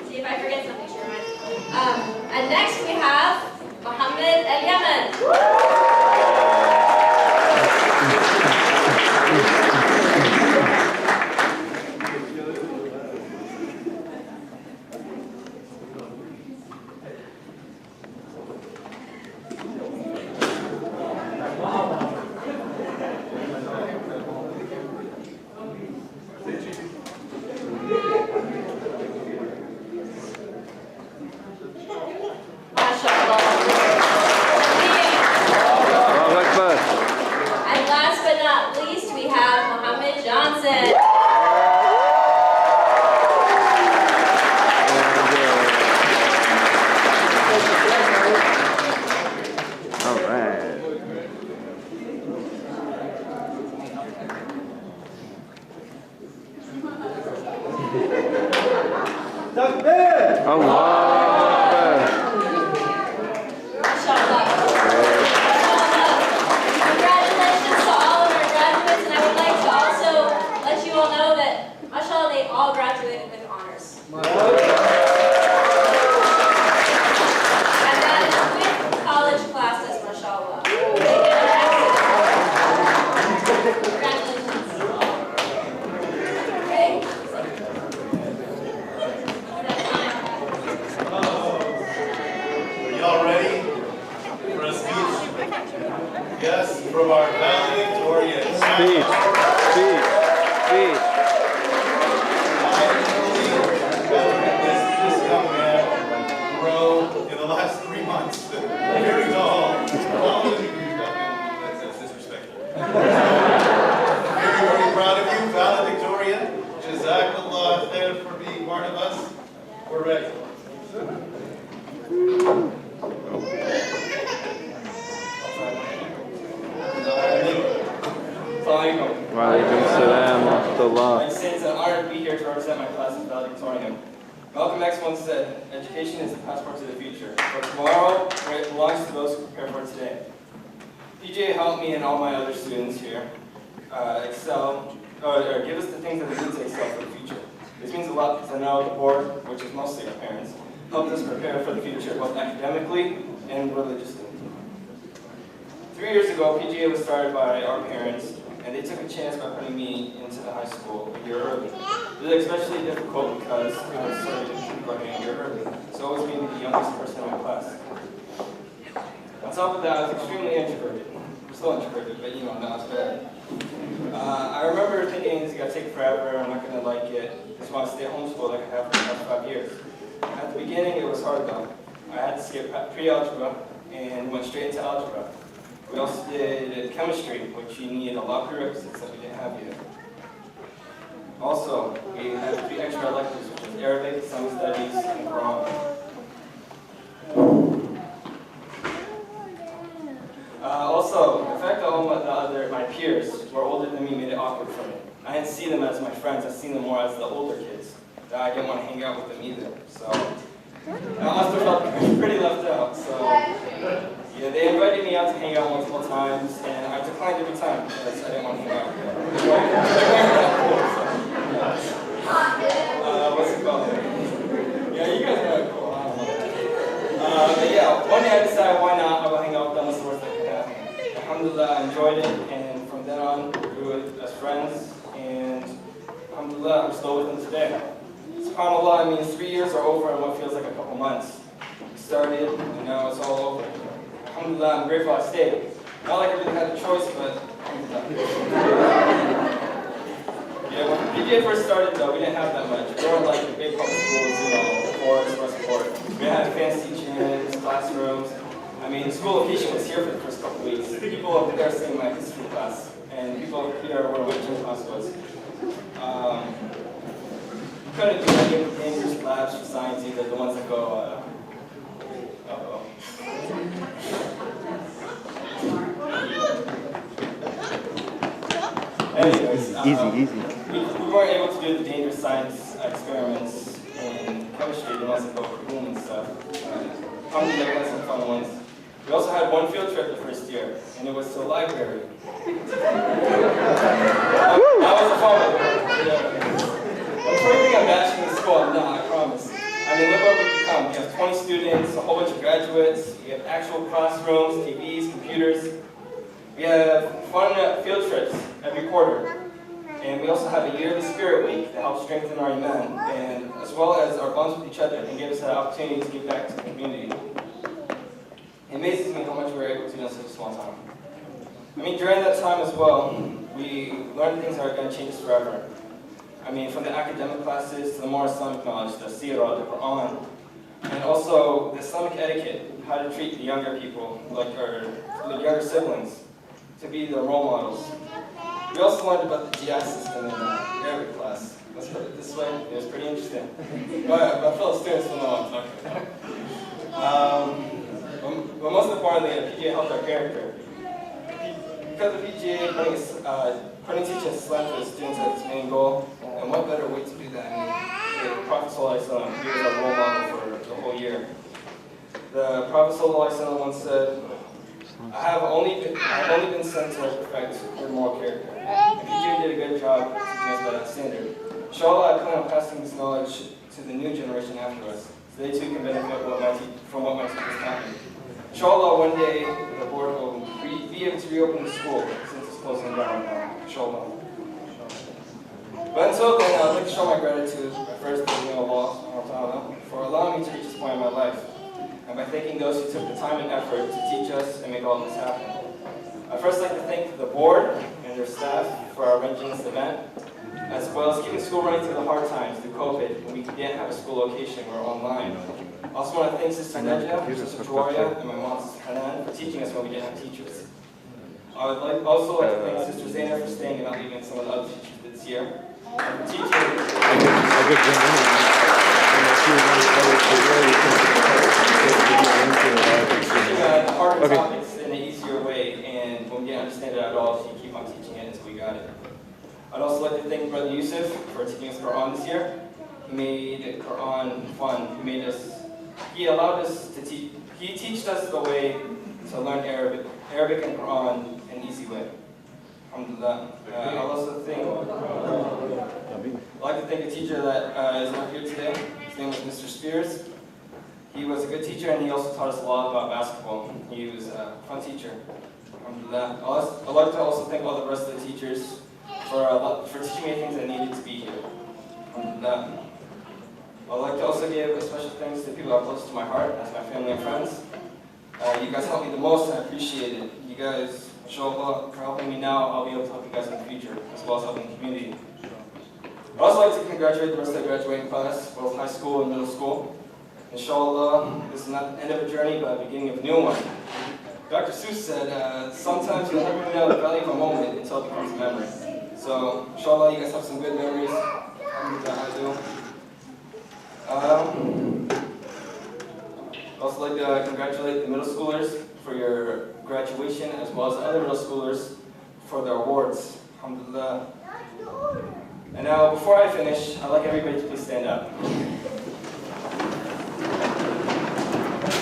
See if I forget something, Sherman. And next we have Muhammad El-Yaman. Mashallah. from our valedictorian. Speech. Speech. Speech. This young man grow in the last 3 months. Very tall. That's disrespectful. Very proud of you, valedictorian. Jazakallah khair for being part of us. We're ready. Walaikum salam wa rahmatullah. I'd say it's an honor to be here to represent my class as valedictorian. Malcolm X once said, education is the passport to the future. For tomorrow, it belongs to those who prepare for today. PGA helped me and all my other students here excel, or give us the things that we need to excel for the future. This means a lot because I know the board, which is mostly our parents, helped us prepare for the future, both academically and religiously. 3 years ago, PGA was started by our parents, and they took a chance by putting me into the high school a year early. It was especially difficult because I was starting kindergarten a year early, so I was maybe the youngest person in my class. On top of that, I was extremely introverted. I'm still introverted, but now it's bad. I remember thinking this is going to take forever, I'm not going to like it. I just want to stay homeschooled like I have for the past 5 years. At the beginning, it was hard though. I had to skip pre-algebra and went straight into algebra. We also did chemistry, which you need a lot of prerequisites that we didn't have yet. Also, we had 3 extra electives, which was Arabic, Islamic Studies, and Quran. Also, the fact that all my peers were older than me made it awkward for me. I didn't see them as my friends, I seen them more as the older kids. That I didn't want to hang out with them either. So, I must have felt pretty left out. So, yeah, they invited me out to hang out multiple times, and I declined every time because I didn't want to hang out with them. What's it called? Yeah, you guys are really cool. I don't know. But yeah, one day I decided why not, I will hang out with them, it's the worst that could happen. Alhamdulillah, I enjoyed it, and from then on, we grew as friends, and alhamdulillah, I'm still with them today. SubhanAllah, I mean, 3 years are over in what feels like a couple months. We started, and now it's all over. Alhamdulillah, I'm grateful I stayed. Not like I really had a choice, but alhamdulillah. Yeah, when PGA first started though, we didn't have that much. We weren't like the big public schools, forest, support. We had fancy gyms, classrooms. I mean, school location was here for the first couple of weeks. People over there saying my history class, and people over here were what gym class was. Couldn't do any of the dangerous labs for science either, the ones that go, Anyways, Easy. We weren't able to do the dangerous science experiments in chemistry, the ones that go for boom and stuff. Alhamdulillah, we had some fun ones. We also had one field trip the first year, and it was to the library. That was a fun one. I'm afraid I'm bashing the school, I'm not, I promise. I mean, look what we've become. We have 20 students, a whole bunch of graduates, we have actual classrooms, TVs, computers. We have fun field trips every quarter. And we also have a yearly spirit week that helps strengthen our iman, and as well as our bonds with each other and give us an opportunity to give back to the community. It amazes me how much we were able to do in such a small time. I mean, during that time as well, we learned things that are going to change us forever. I mean, from the academic classes to the more Islamic knowledge, the seerah, the Quran, and also the Islamic etiquette, how to treat the younger people, like the younger siblings, to be their role models. We also learned about the jihad system in Arabic class. Let's put it this way, it was pretty interesting. My fellow students will know what I'm talking about. But most importantly, PGA helped our character. Because of PGA putting teaching Islam to the students as its main goal, and what better way to do that? I mean, the Prophet ﷺ, he was our role model for the whole year. The Prophet ﷺ once said, I have only been sent to perfect good moral character. And PGA did a good job teaching us by that standard. Inshallah, I plan on passing this knowledge to the new generation after us, so they too can benefit from what my teachers taught me. Inshallah, one day the board will be able to reopen the school since it's closing down now. Inshallah. But until then, I'd like to show my gratitude by first thanking Allah for allowing me to reach this point in my life, and by thanking those who took the time and effort to teach us and make all this happen. I'd first like to thank the board and their staff for arranging this event, as well as keeping school running through the hard times through COVID when we didn't have a school location, we were online. I also want to thank Sister Nedja, Sister Joria, and my mom, Sister Hanan, for teaching us when we didn't have teachers. I would also like to thank Sister Zaina for staying and not leaving some of the other teachers this year. And for teaching harder topics in an easier way, and when we didn't understand it at all, she keep on teaching it until we got it. I'd also like to thank Brother Yusuf for teaching us Quran this year. He made Quran fun. He allowed us to teach. He taught us the way to learn Arabic and Quran in an easy way. Alhamdulillah. I'd like to thank a teacher that is not here today. His name was Mr. Spears. He was a good teacher, and he also taught us a lot about basketball. He was a fun teacher. Alhamdulillah. I'd like to also thank all the rest of the teachers for teaching me things I needed to be here. Alhamdulillah. I'd like to also give a special thanks to people that are close to my heart, as my family and friends. You guys helped me the most, and I appreciate it. You guys, inshallah, for helping me now, I'll be able to help you guys in the future, as well as helping the community. I'd also like to congratulate the rest of the graduating class, both high school and middle school. Inshallah, this is not the end of a journey, but the beginning of a new one. Dr. Seuss said, sometimes you'll never know the value of a moment until it becomes a memory. So, inshallah, you guys have some good memories. Alhamdulillah, I do. I'd also like to congratulate the middle schoolers for your graduation, as well as the other middle schoolers for their awards. Alhamdulillah. And now, before I finish, I'd like everybody to please stand up.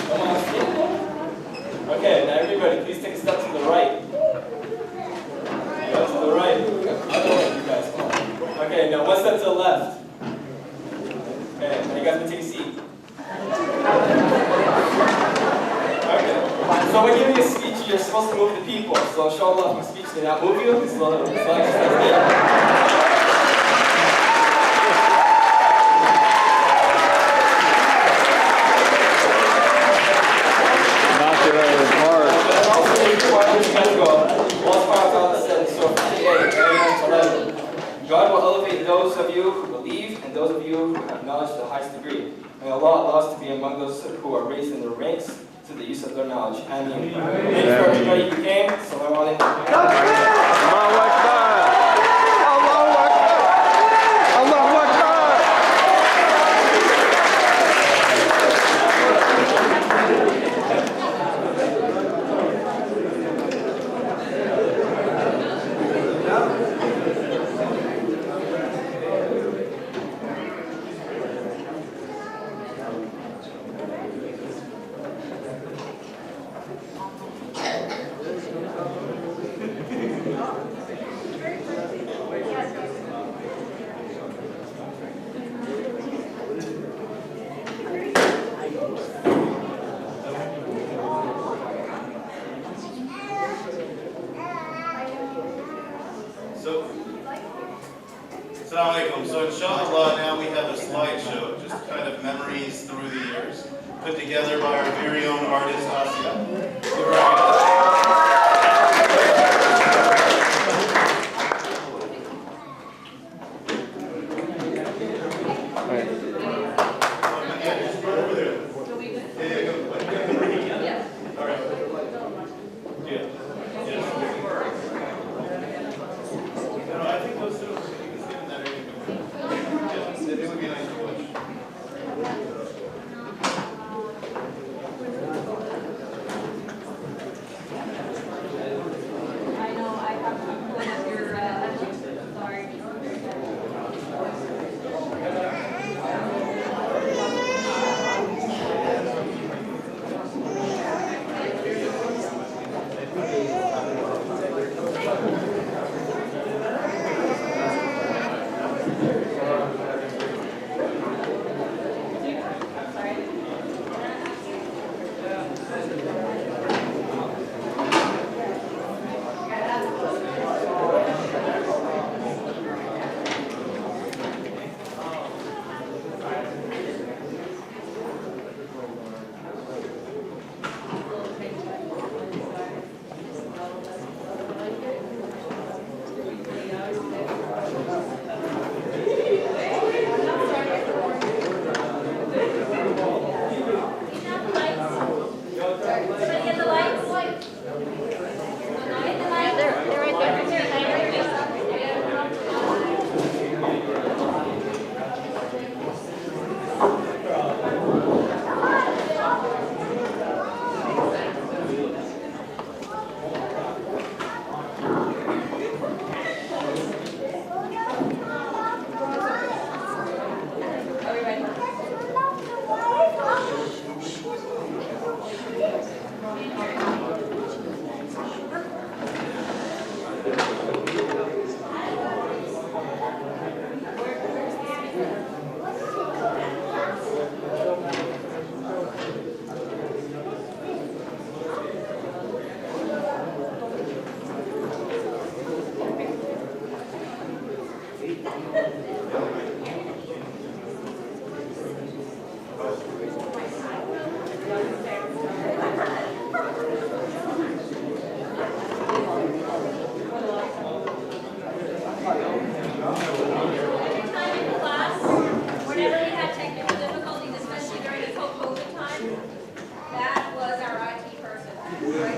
Come on, stand up. Okay, now everybody, please take a step to the right. Go to the right. Other way, you guys, come on. Okay, now one step to the left. Okay, now you guys can take a seat. Okay, so when giving a speech, you're supposed to move the people. So inshallah, if my speech did not move you, this is all God will elevate those of you who believe and those of you who have knowledge to the highest degree. May Allah allow us to be among those who are raised in their ranks to the use of their knowledge. Ameen. Thank you for everybody who came. Assalamu alaikum. Assalamu alaikum. So inshallah, now we have a slideshow, just kind of memories through the years, put together by our very own artist, Asiya.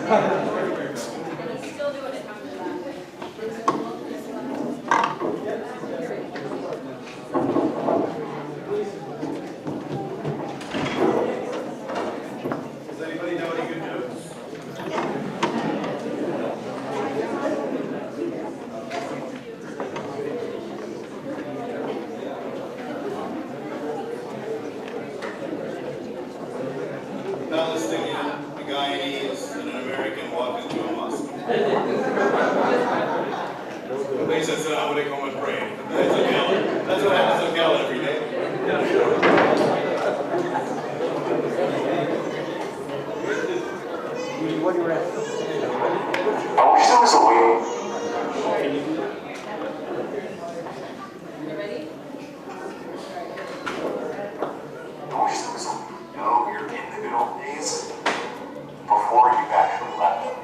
And he's still doing it after that. Does anybody know any good news? Palestinian, a Guyanese, and an American walk into a mosque. They said, "Sit down, they come and pray." That's a gala. That's what happens at gala every day. What do you reckon? I wish there was a way. You ready? I wish there was a way. You know, you're in the good old days before you actually left them.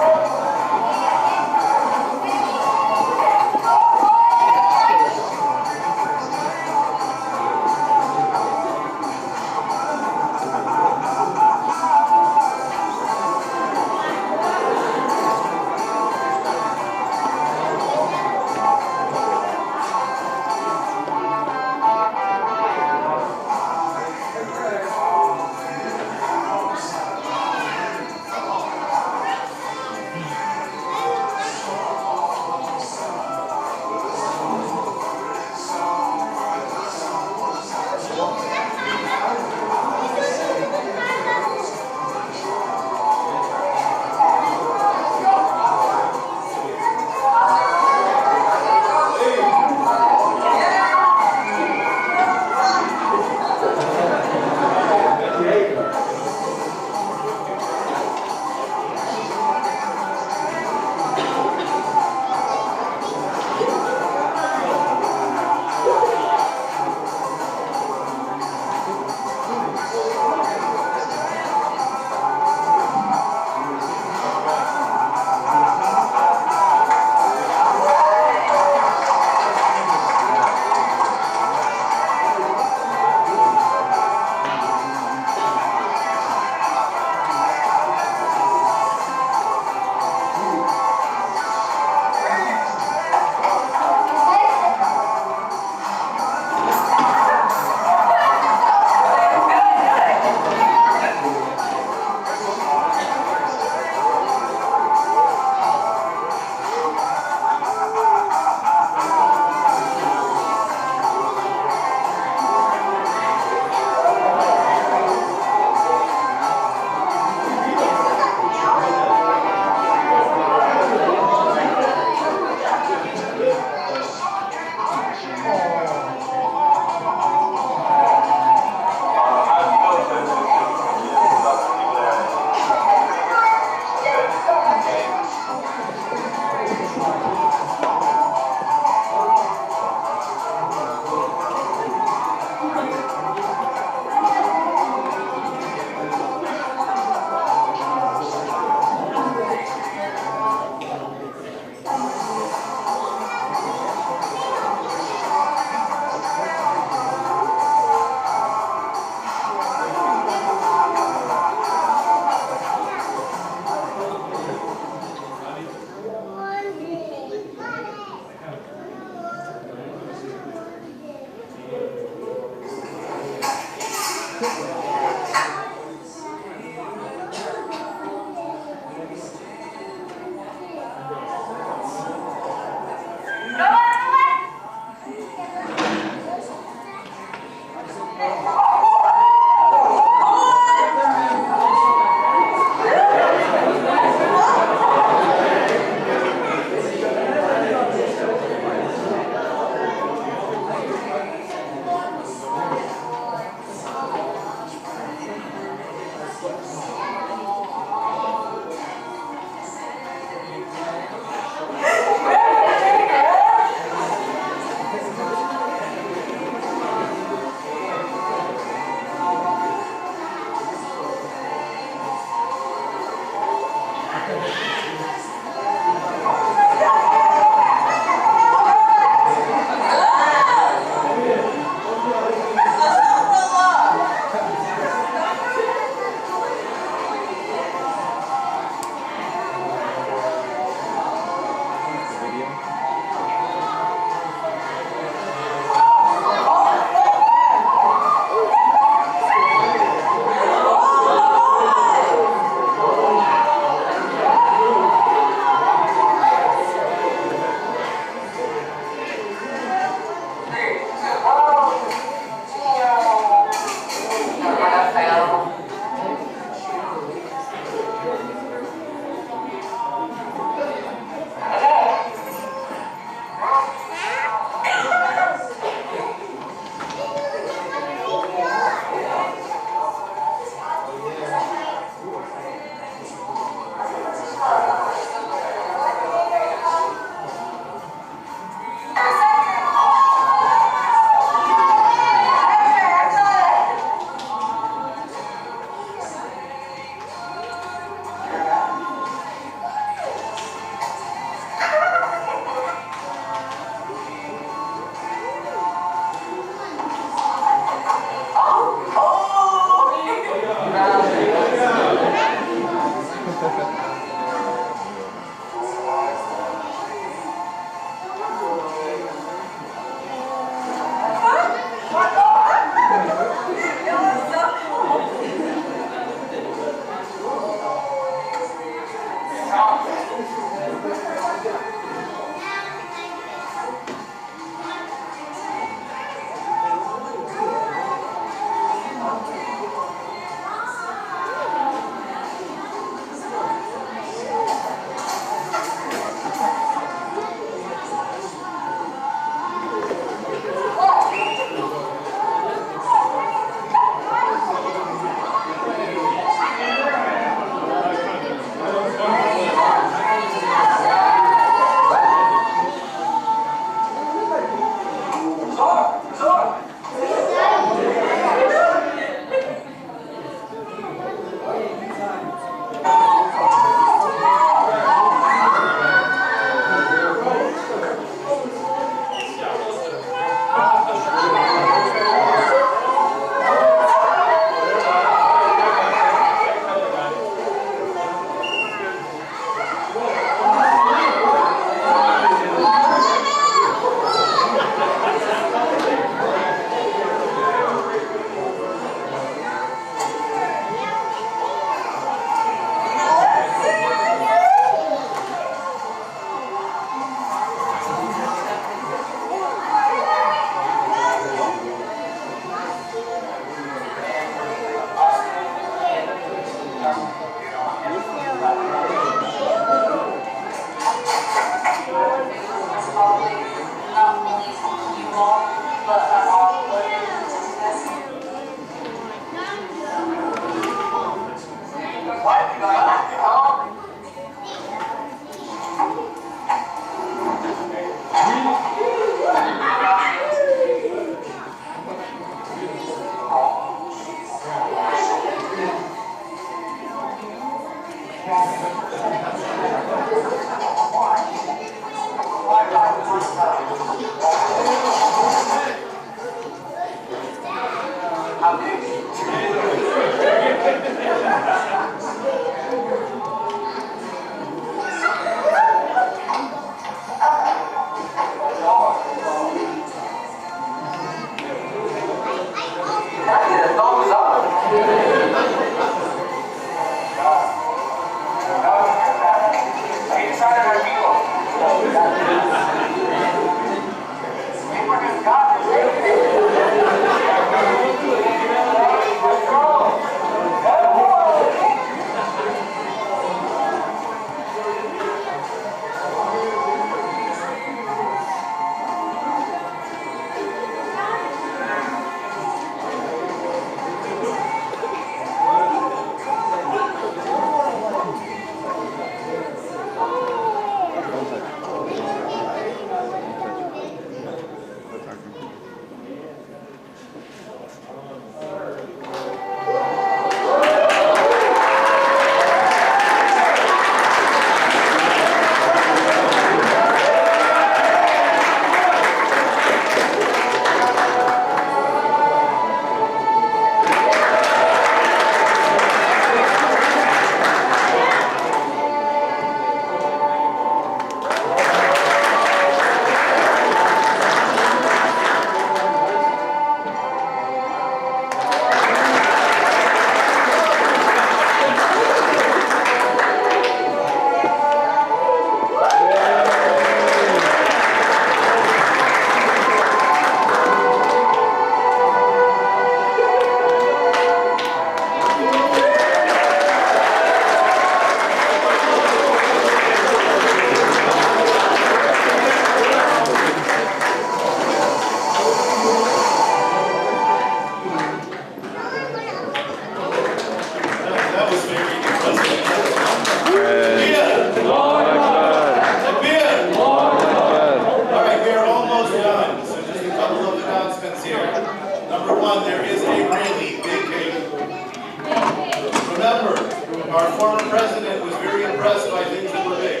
Our former president was very impressed by things that were big.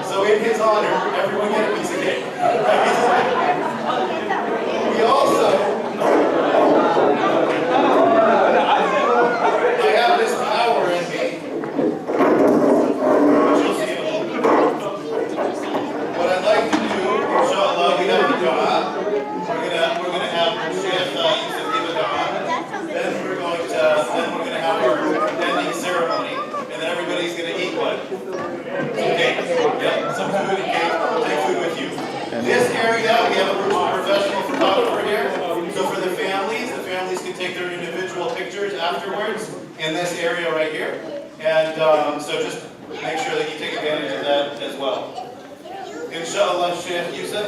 So in his honor, everyone get a piece of cake. We also, I have this power in me, which you'll see in a little bit. What I'd like to do, inshallah, we have the dua. We're gonna have Sheikh Yusuf give a dua. Then we're going to have our ending ceremony, and then everybody's going to eat what? Some cake. Yeah, some food and cake. Take food with you. This area, we have a professional photographer here. So for the families can take their individual pictures afterwards in this area right here. And so just make sure that you take advantage of that as well. Inshallah, Sheikh Yusuf.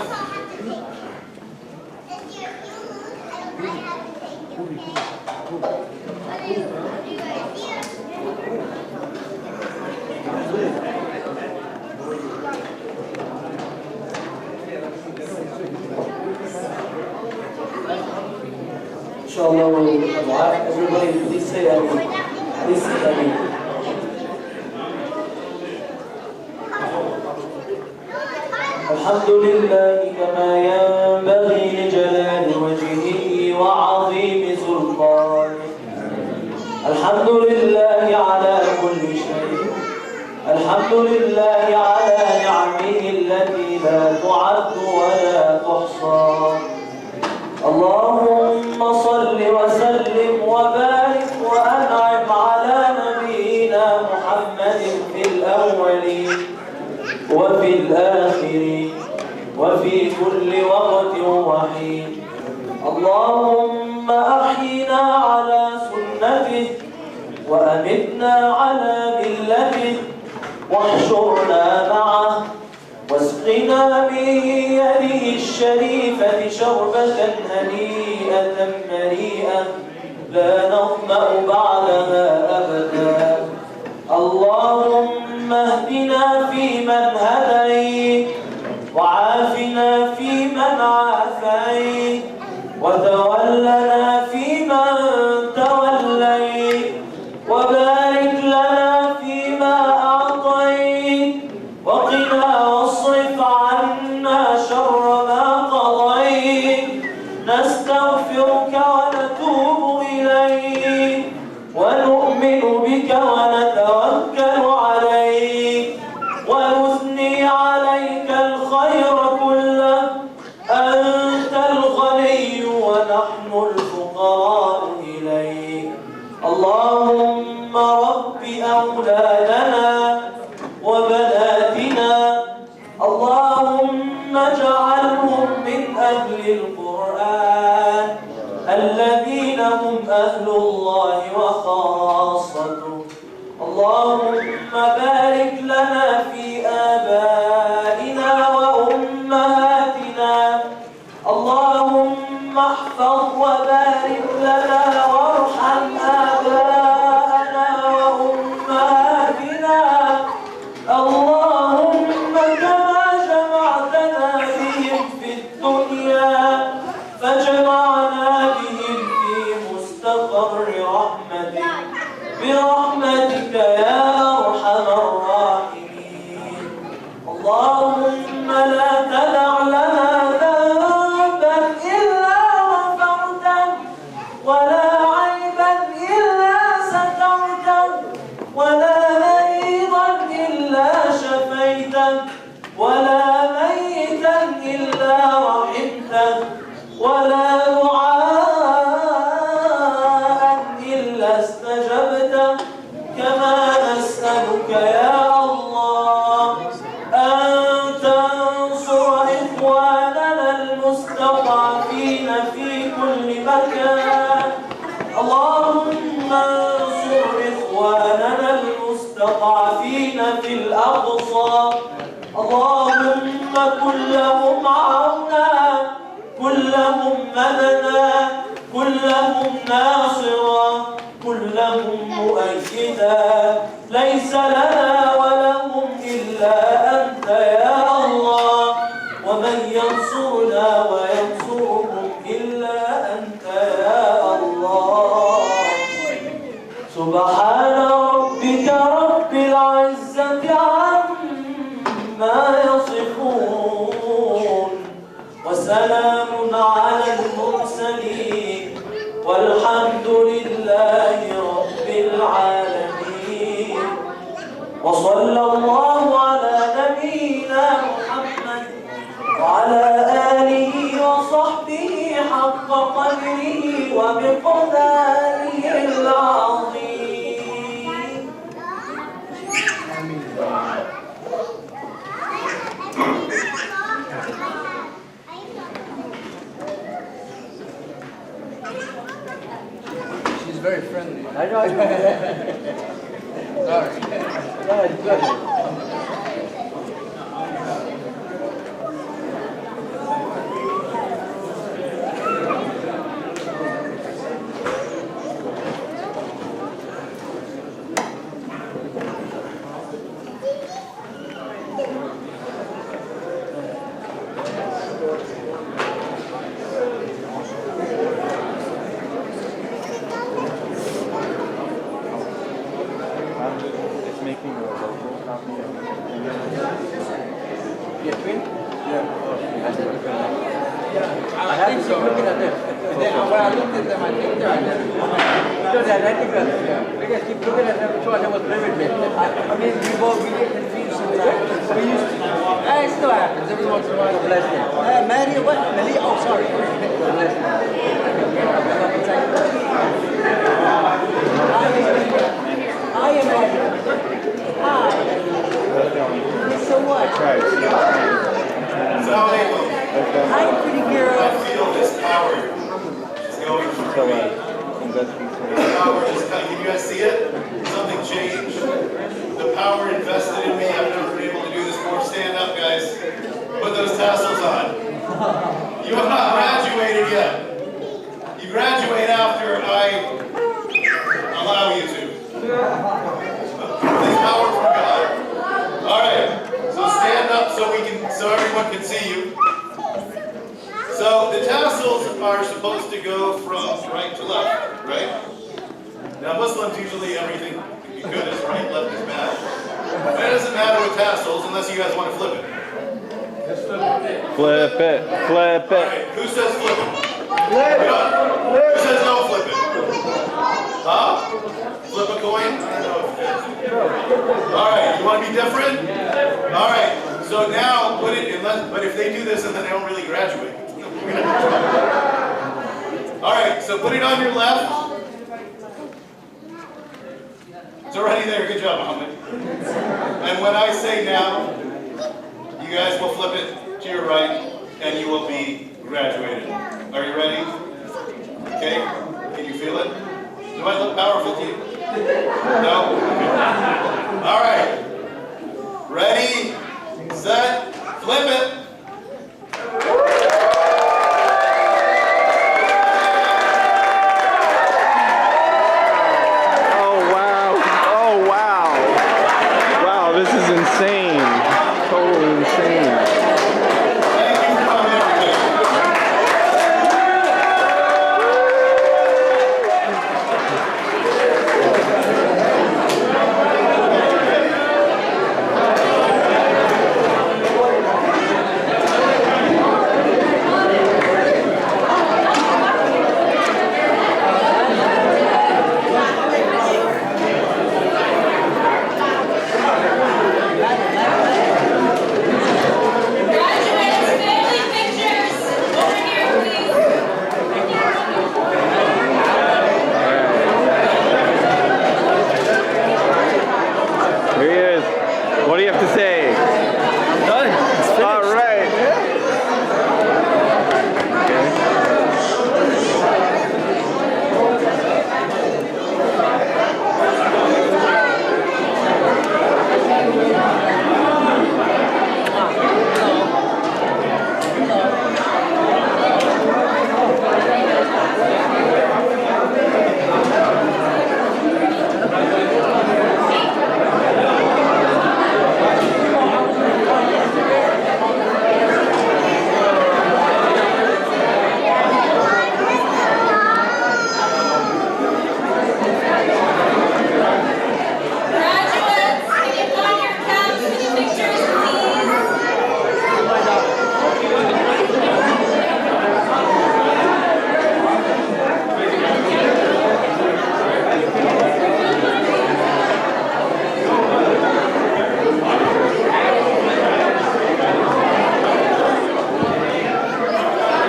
Inshallah, everybody, please say Ameen. Please say Ameen. الحمد لله كما ينبغي لجلال وجهه وعظيم سلطانه. الحمد لله على كل شيء. الحمد لله على نعمه التي لا تعد ولا تحصى. اللهم صل وسلم وبارك وأنعم على نبينا محمد في الأولين وفي الآخرين وفي كل وقت وحين. اللهم أحينا على سنته وأمتنا على ملته واحشرنا معه واسقنا من يده الشريفة شربة هنيئة مريئة لا نظمأ بعدها أبدا. اللهم اهدنا فيمن هديت وعافنا فيمن عافيت وتولنا فيمن توليت وبارك لنا فيما أعطيت وقنا واصرف عنا شر ما قضيت نستغفرك ونتوب إليك ونؤمن بك ونتوكل عليك ونثني عليك الخير كله أنت الغني ونحن الفقراء إليك اللهم رب أولادنا وبناتنا اللهم اجعلهم من أهل القرآن الذين هم أهل الله وخاصته اللهم بارك لنا في آبائنا وأمهاتنا اللهم احفظ وبارك لنا وارحم آباءنا وأمهاتنا اللهم كما جمعتنا بهم في الدنيا فاجمعنا بهم في مستقر رحمتك برحمتك يا أرحم الراحمين اللهم لا تدع لنا ذنبا إلا غفرته ولا عيبا إلا سترته ولا مريضا إلا شفيته ولا ميتا إلا رحمته ولا دعاء إلا استجبته كما نسألك يا الله أن تنصر إخواننا المستضعفين في كل مكان اللهم انصر إخواننا المستضعفين في الأقصى اللهم كن لهم عونا كن لهم مددا كن لهم ناصرا كن لهم مؤيدا ليس لنا ولهم إلا أنت يا الله ومن ينصرنا وينصرهم إلا أنت يا الله سبحان ربك رب العزة عما يصفون وسلام على المرسلين والحمد لله رب العالمين وصلى الله على نبينا محمد وعلى آله وصحبه حق قدره وبقدره العظيم She's very friendly. I know. Sorry. No, it's good. It's making a local copy of Yeah, twin? Yeah. I think so. Looking at them. When I looked at them, I think they're identical. Because I think that, we just keep looking at them, so I was private. I mean, we get confused sometimes. We used to. It still happens every once in a while. Bless them. Mary, what? Mali? Oh, sorry. Bless them. I am Mary. Hi. So what? Hi, pretty girl. I feel this power is going through me. This power is coming. Can you guys see it? Something changed. The power invested in me. I've never been able to do this before. Stand up, guys. Put those tassels on. You have not graduated yet. You graduate after I allow you to. This power unless you guys want to flip it. Flip it. Flip All it. right, who says flip it? Who says don't flip it? Huh? Flip a coin? I don't know. All right, you want to be different? All right, so now put it, but if they do this and then they don't really graduate. All right, so put it on your left. It's already there, good job, Mohammed. And when I say now, you guys will flip it to your right and you will be graduated. Are you ready? Okay, can you feel it? Do I look powerful to you? No? Okay. All right. Ready, set, flip it. Oh, wow. Oh, wow. Wow, this is insane. Totally insane. Thank you for coming, everybody. Graduates, family pictures. Over here, please. Here he is. What do you have to say? I'm done. It's finished. All right. Graduates, can you put on your caps for the pictures, please?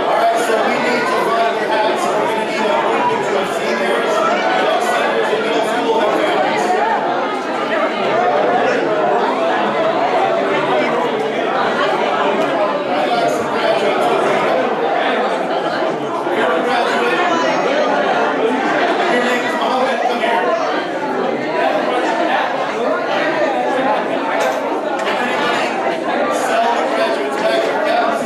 All right, so we need to find your hats. We're going to need a group picture of seniors, seniors in middle school and families. I got some graduates over here. You're a graduate. Your name is Mohammed. Come here. Can anybody sell the graduates back their caps?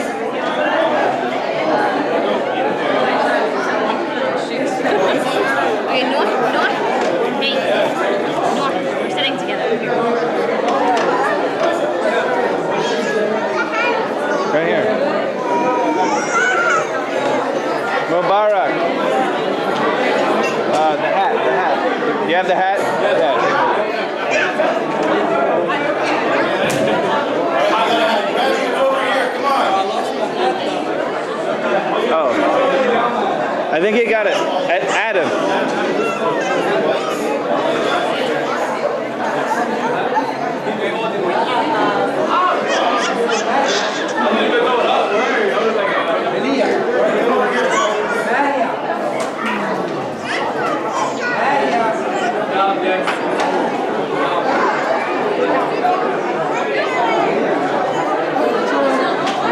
Okay, North, hey, North, we're sitting together. Right here. Mubarak. The hat. You have the hat? Graduates over here, come on. Oh. I think he got it. Adam.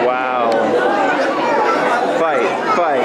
Wow. Fight.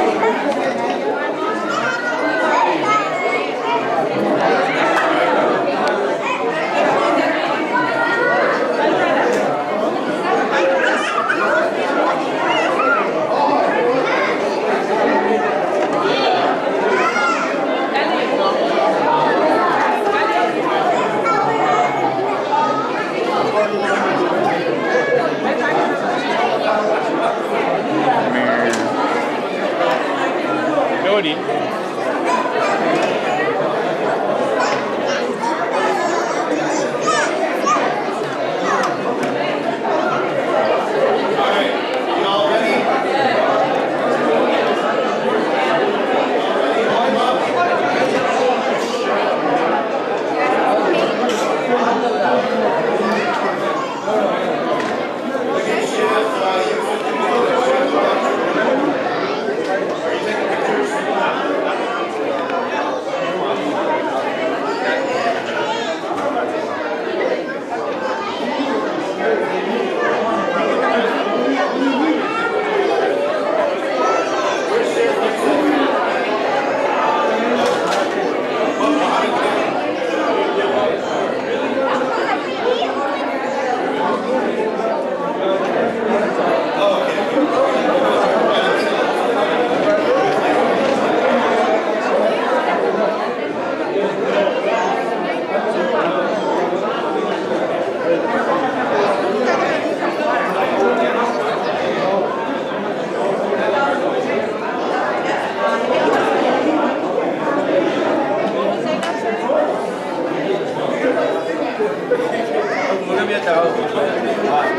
at the house. All right,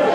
good.